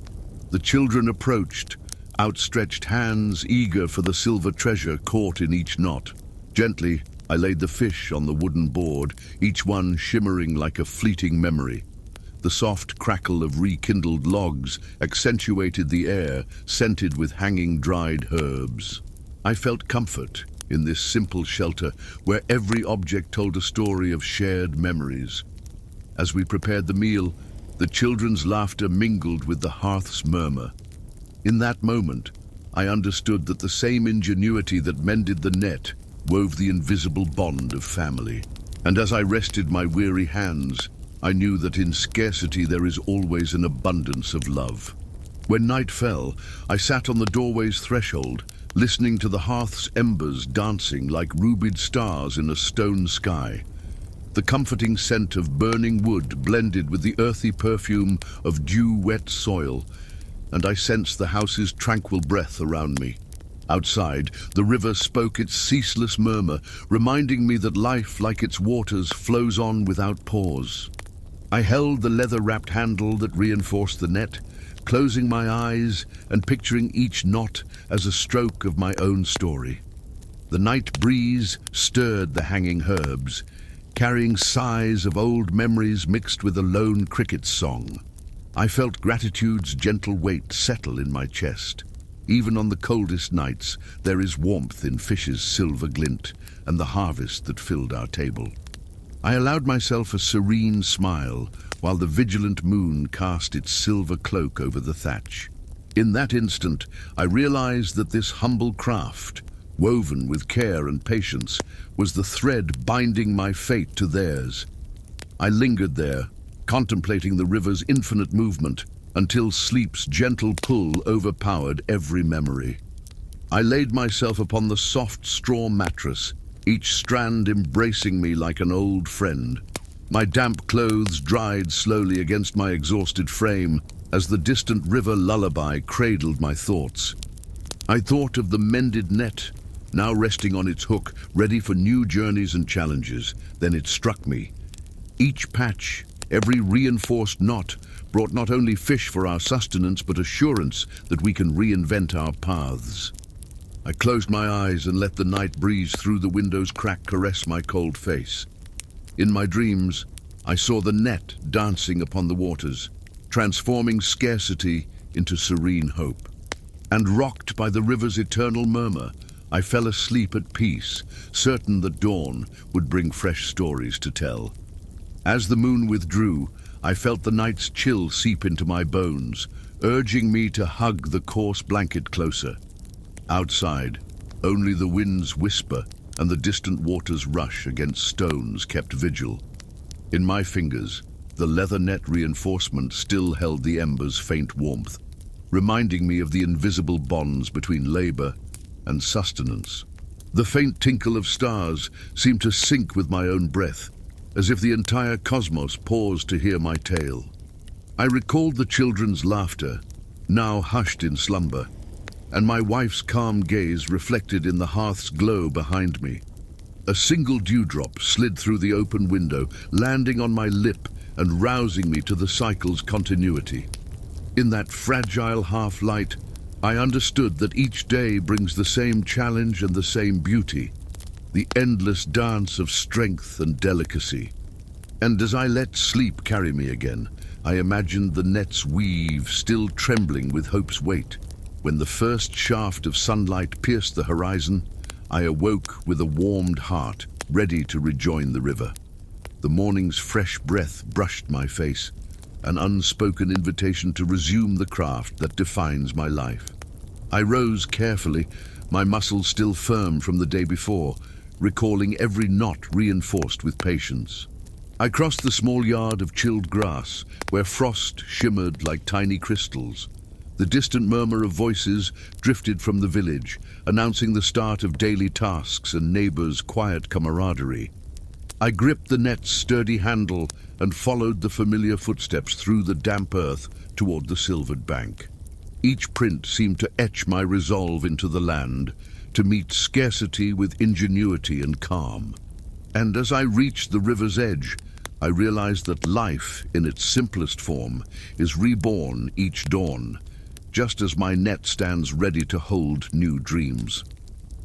The children approached, outstretched hands eager for the silver treasure caught in each knot. Gently, I laid the fish on the wooden board, each one shimmering like a fleeting memory. The soft crackle of rekindled logs accentuated the air, scented with hanging dried herbs. I felt comfort in this simple shelter where every object told a story of shared memories. As we prepared the meal, the children's laughter mingled with the hearth's murmur. In that moment, I understood that the same ingenuity that mended the net wove the invisible bond of family. And as I rested my weary hands, I knew that in scarcity there is always an abundance of love. When night fell, I sat on the doorway's threshold, listening to the hearth's embers dancing like rubied stars in a stone sky. The comforting scent of burning wood blended with the earthy perfume of dew-wet soil, and I sensed the house's tranquil breath around me. Outside, the river spoke its ceaseless murmur, reminding me that life, like its waters, flows on without pause. I held the leather-wrapped handle that reinforced the net, closing my eyes and picturing each knot as a stroke of my own story. The night breeze stirred the hanging herbs, carrying sighs of old memories mixed with a lone cricket's song. I felt gratitude's gentle weight settle in my chest. Even on the coldest nights, there is warmth in fish's silver glint and the harvest that filled our table. I allowed myself a serene smile while the vigilant moon cast its silver cloak over the thatch. In that instant, I realized that this humble craft, woven with care and patience, was the thread binding my fate to theirs. I lingered there, contemplating the river's infinite movement, until sleep's gentle pull overpowered every memory. I laid myself upon the soft straw mattress, each strand embracing me like an old friend. My damp clothes dried slowly against my exhausted frame as the distant river lullaby cradled my thoughts. I thought of the mended net, now resting on its hook, ready for new journeys and challenges. Then it struck me. Each patch, every reinforced knot, brought not only fish for our sustenance, but assurance that we can reinvent our paths. I closed my eyes and let the night breeze through the window's crack caress my cold face. In my dreams, I saw the net dancing upon the waters, transforming scarcity into serene hope. And rocked by the river's eternal murmur, I fell asleep at peace, certain that dawn would bring fresh stories to tell. As the moon withdrew, I felt the night's chill seep into my bones, urging me to hug the coarse blanket closer. Outside, only the wind's whisper and the distant water's rush against stones kept vigil. In my fingers, the leather net reinforcement still held the ember's faint warmth, reminding me of the invisible bonds between labor and sustenance. The faint tinkle of stars seemed to sync with my own breath, as if the entire cosmos paused to hear my tale. I recalled the children's laughter, now hushed in slumber, and my wife's calm gaze reflected in the hearth's glow behind me. A single dewdrop slid through the open window, landing on my lip and rousing me to the cycle's continuity. In that fragile half-light, I understood that each day brings the same challenge and the same beauty, the endless dance of strength and delicacy. And as I let sleep carry me again, I imagined the net's weave still trembling with hope's weight. When the first shaft of sunlight pierced the horizon, I awoke with a warmed heart, ready to rejoin the river. The morning's fresh breath brushed my face, an unspoken invitation to resume the craft that defines my life. I rose carefully, my muscles still firm from the day before, recalling every knot reinforced with patience. I crossed the small yard of chilled grass, where frost shimmered like tiny crystals. The distant murmur of voices drifted from the village, announcing the start of daily tasks and neighbors' quiet camaraderie. I gripped the net's sturdy handle and followed the familiar footsteps through the damp earth toward the silvered bank. Each print seemed to etch my resolve into the land, to meet scarcity with ingenuity and calm. And as I reached the river's edge, I realized that life, in its simplest form, is reborn each dawn, just as my net stands ready to hold new dreams.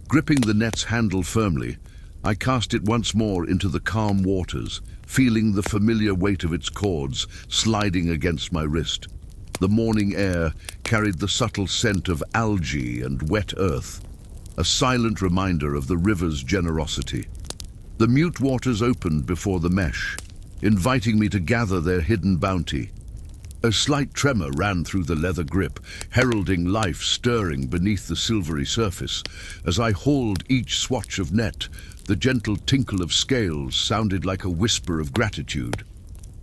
Gripping the net's handle firmly, I cast it once more into the calm waters, feeling the familiar weight of its cords sliding against my wrist. The morning air carried the subtle scent of algae and wet earth, a silent reminder of the river's generosity. The mute waters opened before the mesh, inviting me to gather their hidden bounty. A slight tremor ran through the leather grip, heralding life stirring beneath the silvery surface. As I hauled each swatch of net, the gentle tinkle of scales sounded like a whisper of gratitude.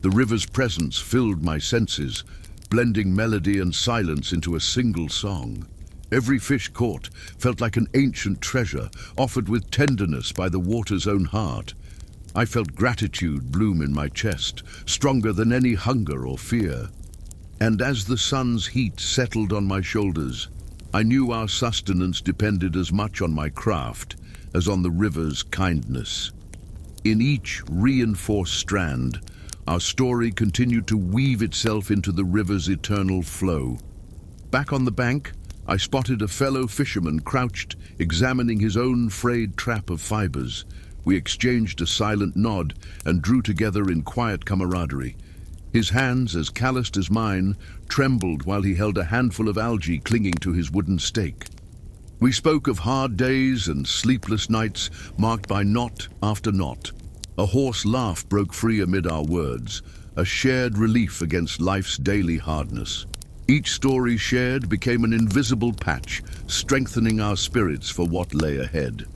The river's presence filled my senses, blending melody and silence into a single song. Every fish caught felt like an ancient treasure, offered with tenderness by the water's own heart. I felt gratitude bloom in my chest, stronger than any hunger or fear. And as the sun's heat settled on my shoulders, I knew our sustenance depended as much on my craft as on the river's kindness. In each reinforced strand, our story continued to weave itself into the river's eternal flow. Back on the bank, I spotted a fellow fisherman crouched, examining his own frayed trap of fibers. We exchanged a silent nod and drew together in quiet camaraderie. His hands, as calloused as mine, trembled while he held a handful of algae clinging to his wooden stake. We spoke of hard days and sleepless nights marked by knot after knot. A hoarse laugh broke free amid our words, a shared relief against life's daily hardness. Each story shared became an invisible patch, strengthening our spirits for what lay ahead.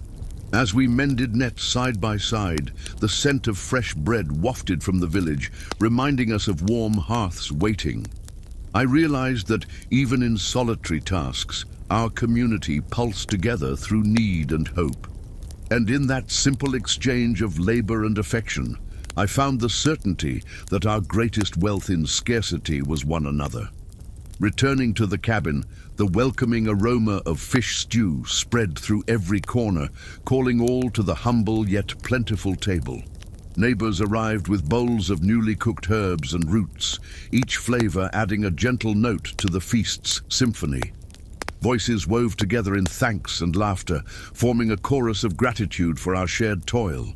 As we mended nets side by side, the scent of fresh bread wafted from the village, reminding us of warm hearths waiting. I realized that even in solitary tasks, our community pulsed together through need and hope. And in that simple exchange of labor and affection, I found the certainty that our greatest wealth in scarcity was one another. Returning to the cabin, the welcoming aroma of fish stew spread through every corner, calling all to the humble yet plentiful table. Neighbors arrived with bowls of newly cooked herbs and roots, each flavor adding a gentle note to the feast's symphony. Voices wove together in thanks and laughter, forming a chorus of gratitude for our shared toil.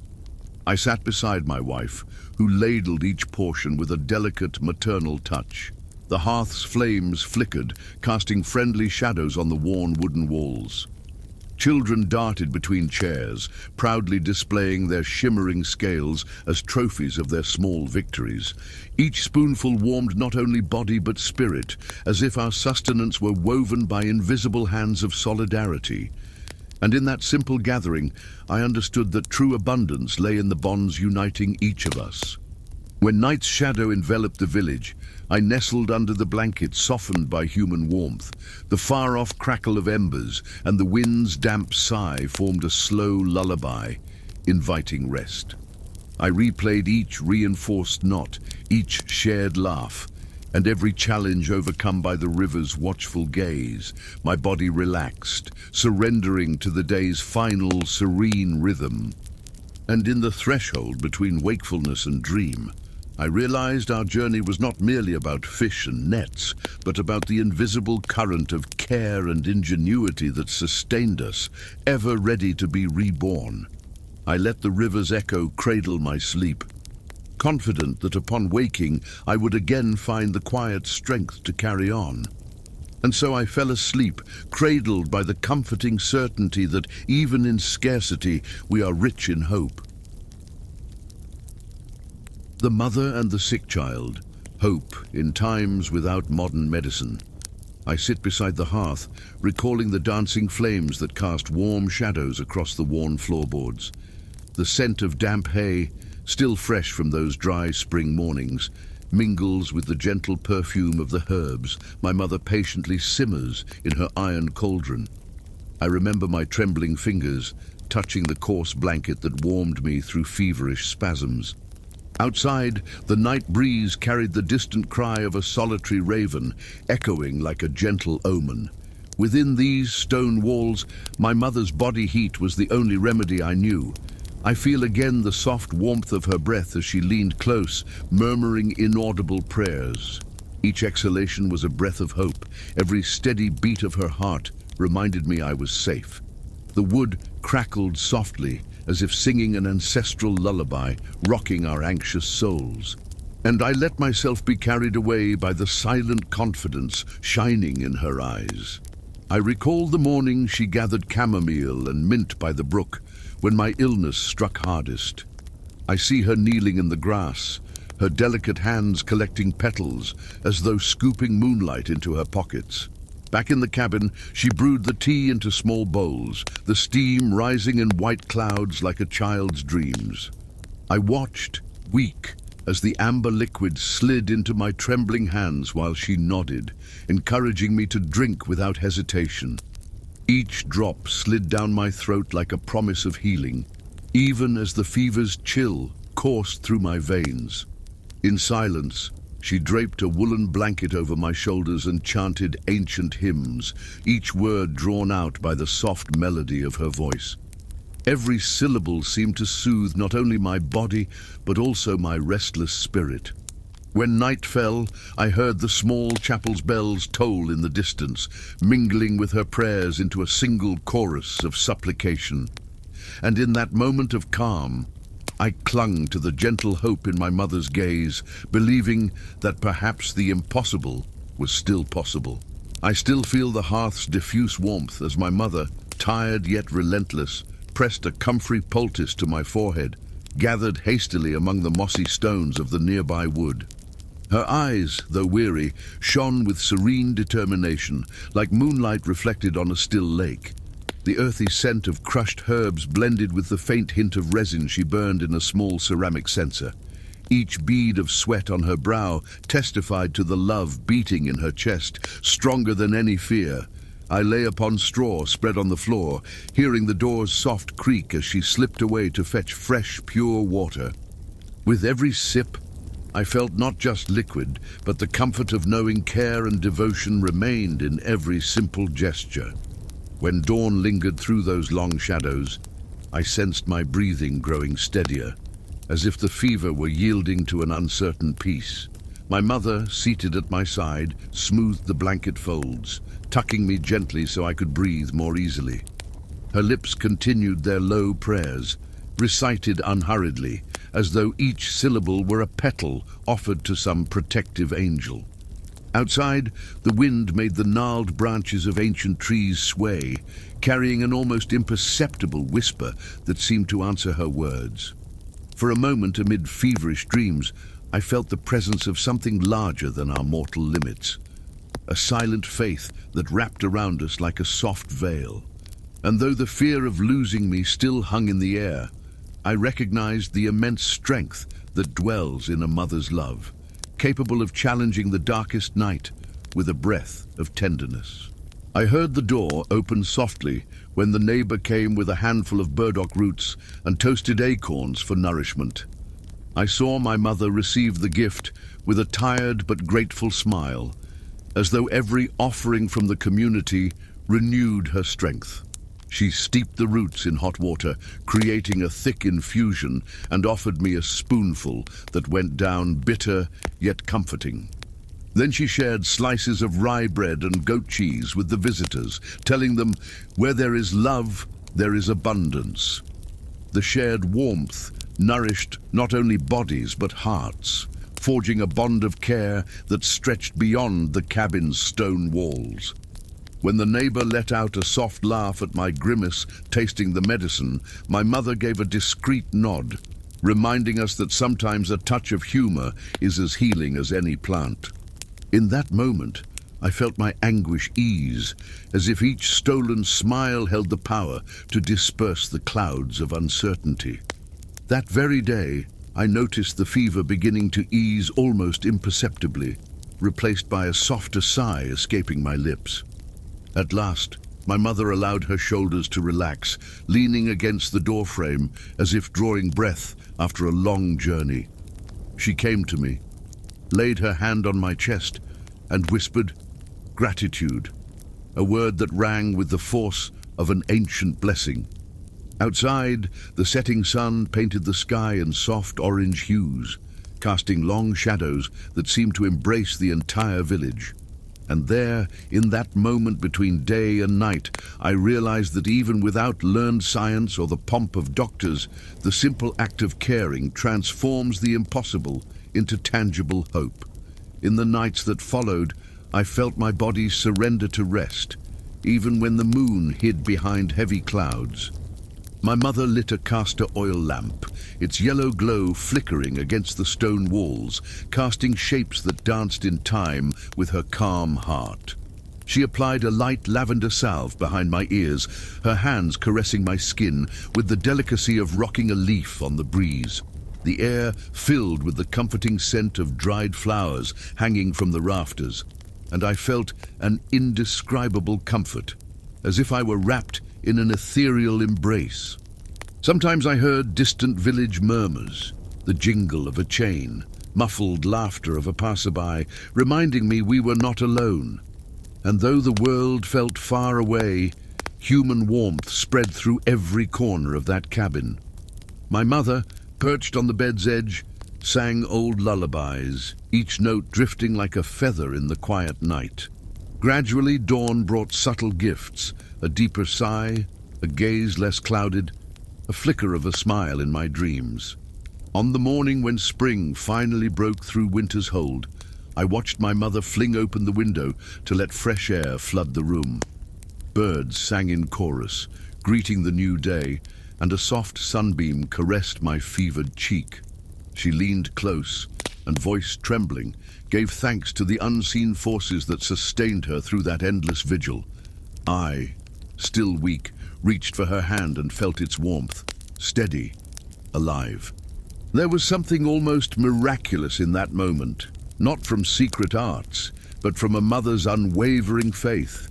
I sat beside my wife, who ladled each portion with a delicate maternal touch. The hearth's flames flickered, casting friendly shadows on the worn wooden walls. Children darted between chairs, proudly displaying their shimmering scales as trophies of their small victories. Each spoonful warmed not only body but spirit, as if our sustenance were woven by invisible hands of solidarity. And in that simple gathering, I understood that true abundance lay in the bonds uniting each of us. When night's shadow enveloped the village, I nestled under the blanket softened by human warmth. The far-off crackle of embers and the wind's damp sigh formed a slow lullaby, inviting rest. I replayed each reinforced knot, each shared laugh, and every challenge overcome by the river's watchful gaze. My body relaxed, surrendering to the day's final serene rhythm. And in the threshold between wakefulness and dream, I realized our journey was not merely about fish and nets, but about the invisible current of care and ingenuity that sustained us, ever ready to be reborn. I let the river's echo cradle my sleep, confident that upon waking I would again find the quiet strength to carry on. And so I fell asleep, cradled by the comforting certainty that even in scarcity we are rich in hope. The mother and the sick child, hope in times without modern medicine. I sit beside the hearth, recalling the dancing flames that cast warm shadows across the worn floorboards. The scent of damp hay, still fresh from those dry spring mornings, mingles with the gentle perfume of the herbs my mother patiently simmers in her iron cauldron. I remember my trembling fingers touching the coarse blanket that warmed me through feverish spasms. Outside, the night breeze carried the distant cry of a solitary raven, echoing like a gentle omen. Within these stone walls, my mother's body heat was the only remedy I knew. I feel again the soft warmth of her breath as she leaned close, murmuring inaudible prayers. Each exhalation was a breath of hope. Every steady beat of her heart reminded me I was safe. The wood crackled softly, as if singing an ancestral lullaby, rocking our anxious souls. And I let myself be carried away by the silent confidence shining in her eyes. I recall the morning she gathered chamomile and mint by the brook, when my illness struck hardest. I see her kneeling in the grass, her delicate hands collecting petals, as though scooping moonlight into her pockets. Back in the cabin, she brewed the tea into small bowls, the steam rising in white clouds like a child's dreams. I watched, weak, as the amber liquid slid into my trembling hands while she nodded, encouraging me to drink without hesitation. Each drop slid down my throat like a promise of healing, even as the fever's chill coursed through my veins. In silence, she draped a woolen blanket over my shoulders and chanted ancient hymns, each word drawn out by the soft melody of her voice. Every syllable seemed to soothe not only my body, but also my restless spirit. When night fell, I heard the small chapel's bells toll in the distance, mingling with her prayers into a single chorus of supplication. And in that moment of calm, I clung to the gentle hope in my mother's gaze, believing that perhaps the impossible was still possible. I still feel the hearth's diffuse warmth as my mother, tired yet relentless, pressed a comfrey poultice to my forehead, gathered hastily among the mossy stones of the nearby wood. Her eyes, though weary, shone with serene determination, like moonlight reflected on a still lake. The earthy scent of crushed herbs blended with the faint hint of resin she burned in a small ceramic censer. Each bead of sweat on her brow testified to the love beating in her chest, stronger than any fear. I lay upon straw spread on the floor, hearing the door's soft creak as she slipped away to fetch fresh, pure water. With every sip, I felt not just liquid, but the comfort of knowing care and devotion remained in every simple gesture. When dawn lingered through those long shadows, I sensed my breathing growing steadier, as if the fever were yielding to an uncertain peace. My mother, seated at my side, smoothed the blanket folds, tucking me gently so I could breathe more easily. Her lips continued their low prayers, recited unhurriedly, as though each syllable were a petal offered to some protective angel. Outside, the wind made the gnarled branches of ancient trees sway, carrying an almost imperceptible whisper that seemed to answer her words. For a moment, amid feverish dreams, I felt the presence of something larger than our mortal limits, a silent faith that wrapped around us like a soft veil. And though the fear of losing me still hung in the air, I recognized the immense strength that dwells in a mother's love, capable of challenging the darkest night with a breath of tenderness. I heard the door open softly when the neighbor came with a handful of burdock roots and toasted acorns for nourishment. I saw my mother receive the gift with a tired but grateful smile, as though every offering from the community renewed her strength. She steeped the roots in hot water, creating a thick infusion, and offered me a spoonful that went down bitter yet comforting. Then she shared slices of rye bread and goat cheese with the visitors, telling them, "Where there is love, there is abundance." The shared warmth nourished not only bodies but hearts, forging a bond of care that stretched beyond the cabin's stone walls. When the neighbor let out a soft laugh at my grimace tasting the medicine, my mother gave a discreet nod, reminding us that sometimes a touch of humor is as healing as any plant. In that moment, I felt my anguish ease, as if each stolen smile held the power to disperse the clouds of uncertainty. That very day, I noticed the fever beginning to ease almost imperceptibly, replaced by a softer sigh escaping my lips. At last, my mother allowed her shoulders to relax, leaning against the doorframe as if drawing breath after a long journey. She came to me, laid her hand on my chest, and whispered, "Gratitude," a word that rang with the force of an ancient blessing. Outside, the setting sun painted the sky in soft orange hues, casting long shadows that seemed to embrace the entire village. And there, in that moment between day and night, I realized that even without learned science or the pomp of doctors, the simple act of caring transforms the impossible into tangible hope. In the nights that followed, I felt my body surrender to rest, even when the moon hid behind heavy clouds. My mother lit a castor oil lamp, its yellow glow flickering against the stone walls, casting shapes that danced in time with her calm heart. She applied a light lavender salve behind my ears, her hands caressing my skin with the delicacy of rocking a leaf on the breeze. The air filled with the comforting scent of dried flowers hanging from the rafters, and I felt an indescribable comfort, as if I were wrapped in an ethereal embrace. Sometimes I heard distant village murmurs, the jingle of a chain, muffled laughter of a passerby, reminding me we were not alone. And though the world felt far away, human warmth spread through every corner of that cabin. My mother, perched on the bed's edge, sang old lullabies, each note drifting like a feather in the quiet night. Gradually, dawn brought subtle gifts, a deeper sigh, a gaze less clouded, a flicker of a smile in my dreams. On the morning when spring finally broke through winter's hold, I watched my mother fling open the window to let fresh air flood the room. Birds sang in chorus, greeting the new day, and a soft sunbeam caressed my fevered cheek. She leaned close, and voice trembling, gave thanks to the unseen forces that sustained her through that endless vigil. I, still weak, reached for her hand and felt its warmth, steady, alive. There was something almost miraculous in that moment, not from secret arts, but from a mother's unwavering faith.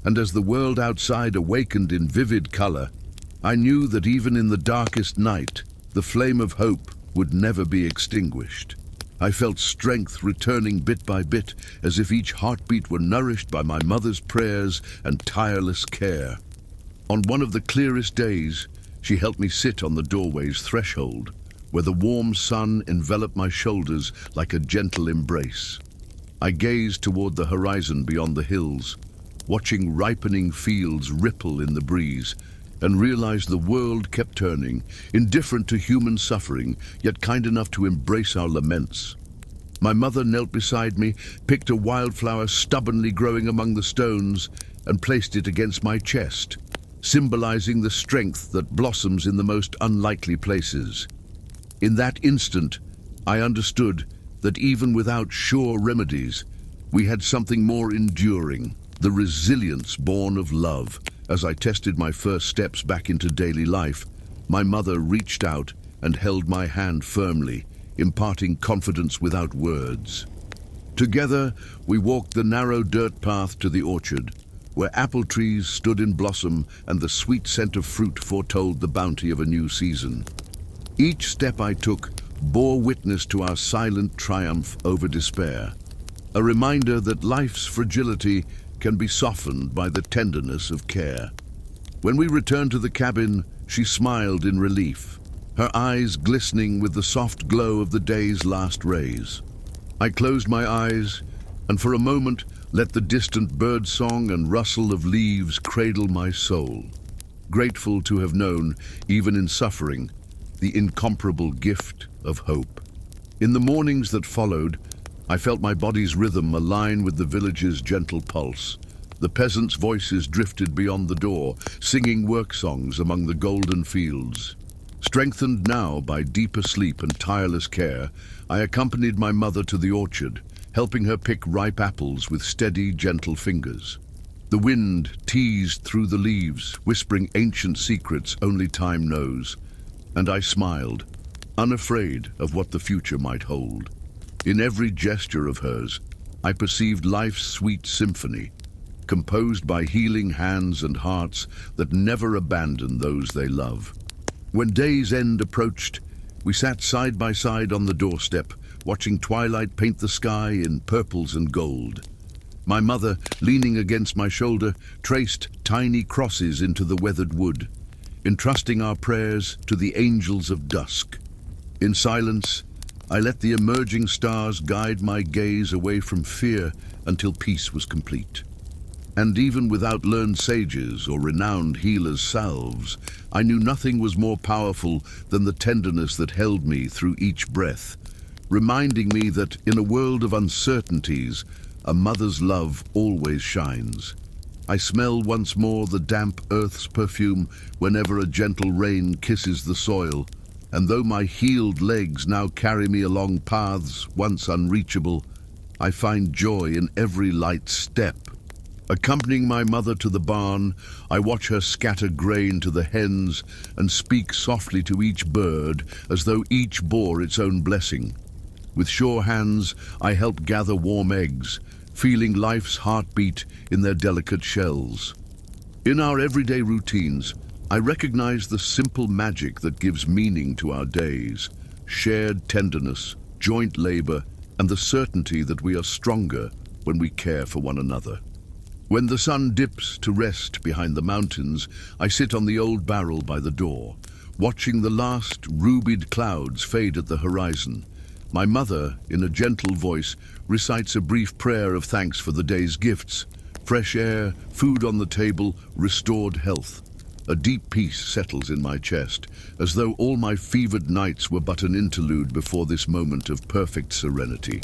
And as the world outside awakened in vivid color, I knew that even in the darkest night, the flame of hope would never be extinguished. I felt strength returning bit by bit, as if each heartbeat were nourished by my mother's prayers and tireless care. On one of the clearest days, she helped me sit on the doorway's threshold, where the warm sun enveloped my shoulders like a gentle embrace. I gazed toward the horizon beyond the hills, watching ripening fields ripple in the breeze, and realized the world kept turning, indifferent to human suffering, yet kind enough to embrace our laments. My mother knelt beside me, picked a wildflower stubbornly growing among the stones, and placed it against my chest, symbolizing the strength that blossoms in the most unlikely places. In that instant, I understood that even without sure remedies, we had something more enduring, the resilience born of love. As I tested my first steps back into daily life, my mother reached out and held my hand firmly, imparting confidence without words. Together, we walked the narrow dirt path to the orchard, where apple trees stood in blossom and the sweet scent of fruit foretold the bounty of a new season. Each step I took bore witness to our silent triumph over despair, a reminder that life's fragility can be softened by the tenderness of care. When we returned to the cabin, she smiled in relief, her eyes glistening with the soft glow of the day's last rays. I closed my eyes and for a moment let the distant bird song and rustle of leaves cradle my soul, grateful to have known, even in suffering, the incomparable gift of hope. In the mornings that followed, I felt my body's rhythm align with the village's gentle pulse. The peasants' voices drifted beyond the door, singing work songs among the golden fields. Strengthened now by deeper sleep and tireless care, I accompanied my mother to the orchard, helping her pick ripe apples with steady, gentle fingers. The wind teased through the leaves, whispering ancient secrets only time knows, and I smiled, unafraid of what the future might hold. In every gesture of hers, I perceived life's sweet symphony, composed by healing hands and hearts that never abandon those they love. When day's end approached, we sat side by side on the doorstep, watching twilight paint the sky in purples and gold. My mother, leaning against my shoulder, traced tiny crosses into the weathered wood, entrusting our prayers to the angels of dusk. In silence, I let the emerging stars guide my gaze away from fear until peace was complete. And even without learned sages or renowned healers' salves, I knew nothing was more powerful than the tenderness that held me through each breath, reminding me that in a world of uncertainties, a mother's love always shines. I smell once more the damp earth's perfume whenever a gentle rain kisses the soil, and though my healed legs now carry me along paths once unreachable, I find joy in every light step. Accompanying my mother to the barn, I watch her scatter grain to the hens and speak softly to each bird as though each bore its own blessing. With sure hands, I help gather warm eggs, feeling life's heartbeat in their delicate shells. In our everyday routines, I recognize the simple magic that gives meaning to our days, shared tenderness, joint labor, and the certainty that we are stronger when we care for one another. When the sun dips to rest behind the mountains, I sit on the old barrel by the door, watching the last rubied clouds fade at the horizon. My mother, in a gentle voice, recites a brief prayer of thanks for the day's gifts: fresh air, food on the table, restored health. A deep peace settles in my chest, as though all my fevered nights were but an interlude before this moment of perfect serenity.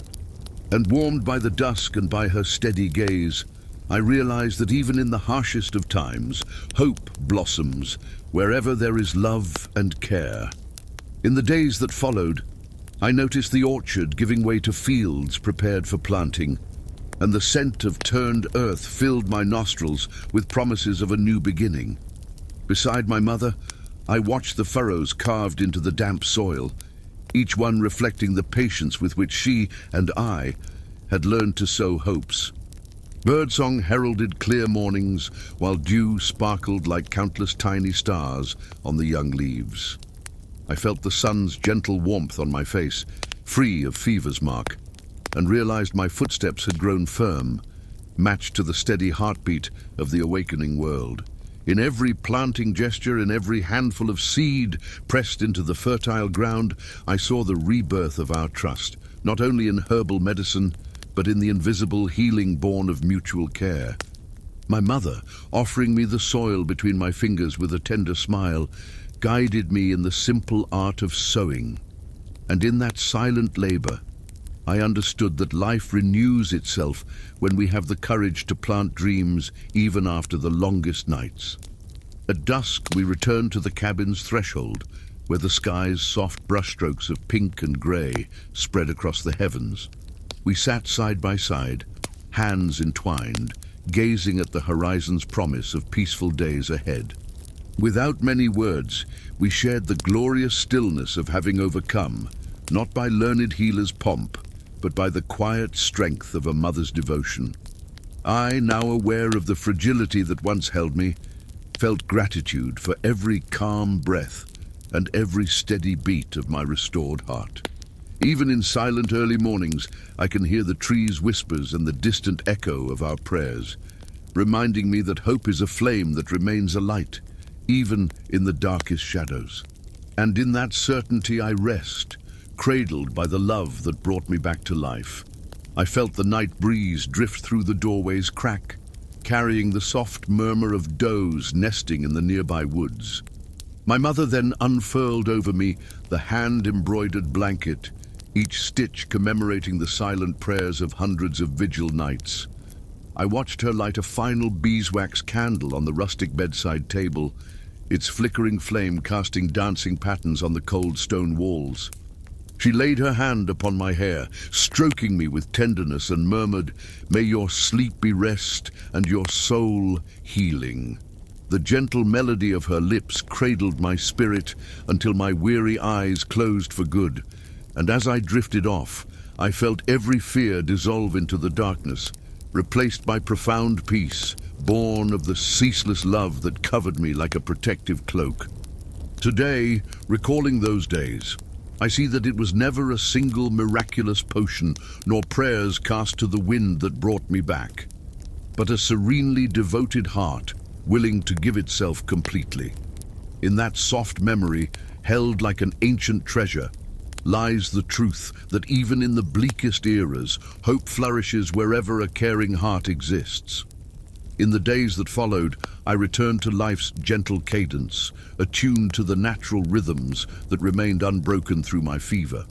And warmed by the dusk and by her steady gaze, I realize that even in the harshest of times, hope blossoms wherever there is love and care. In the days that followed, I noticed the orchard giving way to fields prepared for planting, and the scent of turned earth filled my nostrils with promises of a new beginning. Beside my mother, I watched the furrows carved into the damp soil, each one reflecting the patience with which she and I had learned to sow hopes. Birdsong heralded clear mornings, while dew sparkled like countless tiny stars on the young leaves. I felt the sun's gentle warmth on my face, free of fever's mark, and realized my footsteps had grown firm, matched to the steady heartbeat of the awakening world. In every planting gesture, in every handful of seed pressed into the fertile ground, I saw the rebirth of our trust, not only in herbal medicine, but in the invisible healing born of mutual care. My mother, offering me the soil between my fingers with a tender smile, guided me in the simple art of sowing. And in that silent labor, I understood that life renews itself when we have the courage to plant dreams even after the longest nights. At dusk, we returned to the cabin's threshold, where the sky's soft brushstrokes of pink and grey spread across the heavens. We sat side by side, hands entwined, gazing at the horizon's promise of peaceful days ahead. Without many words, we shared the glorious stillness of having overcome, not by learned healer's pomp, but by the quiet strength of a mother's devotion. I, now aware of the fragility that once held me, felt gratitude for every calm breath and every steady beat of my restored heart. Even in silent early mornings, I can hear the trees' whispers and the distant echo of our prayers, reminding me that hope is a flame that remains alight, even in the darkest shadows. And in that certainty I rest, cradled by the love that brought me back to life. I felt the night breeze drift through the doorway's crack, carrying the soft murmur of does nesting in the nearby woods. My mother then unfurled over me the hand-embroidered blanket, each stitch commemorating the silent prayers of hundreds of vigil nights. I watched her light a final beeswax candle on the rustic bedside table, its flickering flame casting dancing patterns on the cold stone walls. She laid her hand upon my hair, stroking me with tenderness, and murmured, "May your sleep be rest and your soul healing." The gentle melody of her lips cradled my spirit until my weary eyes closed for good, and as I drifted off, I felt every fear dissolve into the darkness, replaced by profound peace, born of the ceaseless love that covered me like a protective cloak. Today, recalling those days, I see that it was never a single miraculous potion nor prayers cast to the wind that brought me back, but a serenely devoted heart willing to give itself completely. In that soft memory, held like an ancient treasure, lies the truth that even in the bleakest eras, hope flourishes wherever a caring heart exists. In the days that followed, I returned to life's gentle cadence, attuned to the natural rhythms that remained unbroken through my fever.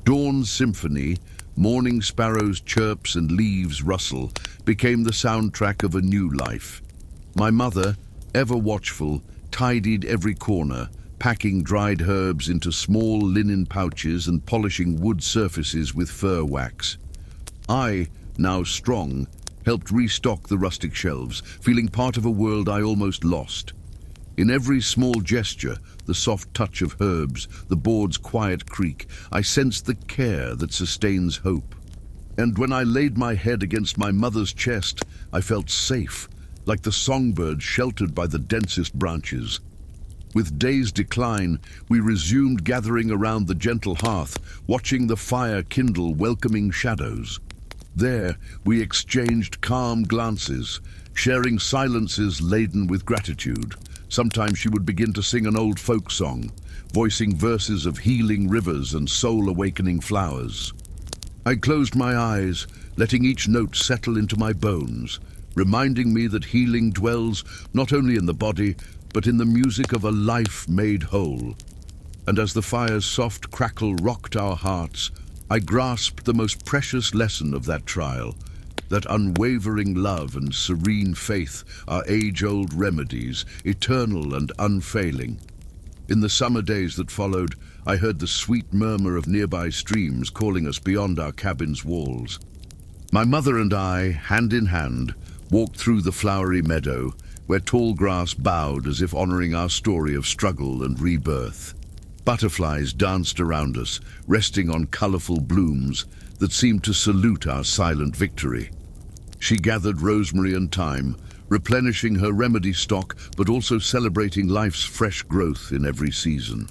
Dawn's symphony, morning sparrows' chirps and leaves' rustle became the soundtrack of a new life. My mother, ever watchful, tidied every corner, packing dried herbs into small linen pouches and polishing wood surfaces with fir wax. I, now strong, helped restock the rustic shelves, feeling part of a world I almost lost. In every small gesture, the soft touch of herbs, the board's quiet creak, I sensed the care that sustains hope. And when I laid my head against my mother's chest, I felt safe, like the songbird sheltered by the densest branches. With day's decline, we resumed gathering around the gentle hearth, watching the fire kindle welcoming shadows. There, we exchanged calm glances, sharing silences laden with gratitude. Sometimes she would begin to sing an old folk song, voicing verses of healing rivers and soul-awakening flowers. I closed my eyes, letting each note settle into my bones, reminding me that healing dwells not only in the body, but in the music of a life made whole. And as the fire's soft crackle rocked our hearts, I grasped the most precious lesson of that trial, that unwavering love and serene faith are age-old remedies, eternal and unfailing. In the summer days that followed, I heard the sweet murmur of nearby streams calling us beyond our cabin's walls. My mother and I, hand in hand, walked through the flowery meadow, where tall grass bowed as if honoring our story of struggle and rebirth. Butterflies danced around us, resting on colorful blooms that seemed to salute our silent victory. She gathered rosemary and thyme, replenishing her remedy stock, but also celebrating life's fresh growth in every season.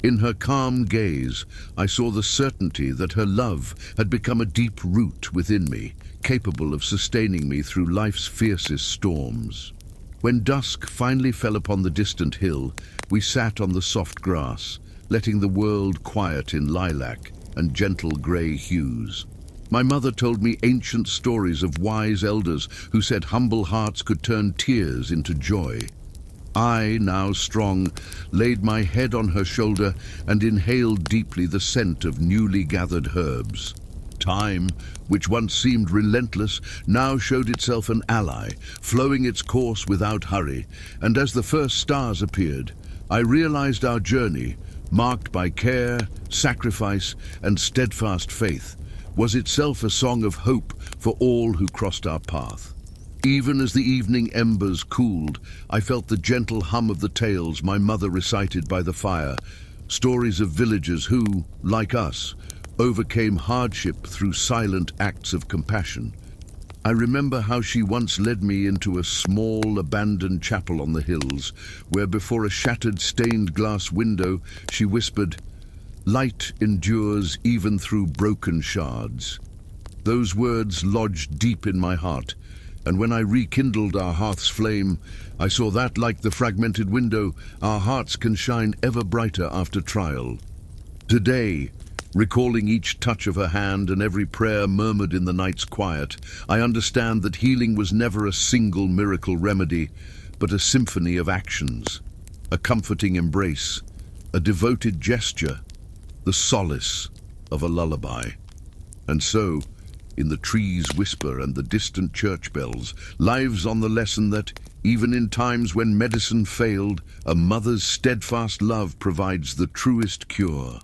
In her calm gaze, I saw the certainty that her love had become a deep root within me, capable of sustaining me through life's fiercest storms. When dusk finally fell upon the distant hill, we sat on the soft grass, letting the world quiet in lilac and gentle grey hues. My mother told me ancient stories of wise elders who said humble hearts could turn tears into joy. I, now strong, laid my head on her shoulder and inhaled deeply the scent of newly gathered herbs. Time, which once seemed relentless, now showed itself an ally, flowing its course without hurry, and as the first stars appeared, I realized our journey, marked by care, sacrifice, and steadfast faith, was itself a song of hope for all who crossed our path. Even as the evening embers cooled, I felt the gentle hum of the tales my mother recited by the fire, stories of villagers who, like us, overcame hardship through silent acts of compassion. I remember how she once led me into a small, abandoned chapel on the hills, where before a shattered stained glass window, she whispered, "Light endures even through broken shards." Those words lodged deep in my heart, and when I rekindled our hearth's flame, I saw that, like the fragmented window, our hearts can shine ever brighter after trial. Today, recalling each touch of her hand and every prayer murmured in the night's quiet, I understand that healing was never a single miracle remedy, but a symphony of actions, a comforting embrace, a devoted gesture, the solace of a lullaby. And so, in the trees' whisper and the distant church bells, lives on the lesson that, even in times when medicine failed, a mother's steadfast love provides the truest cure.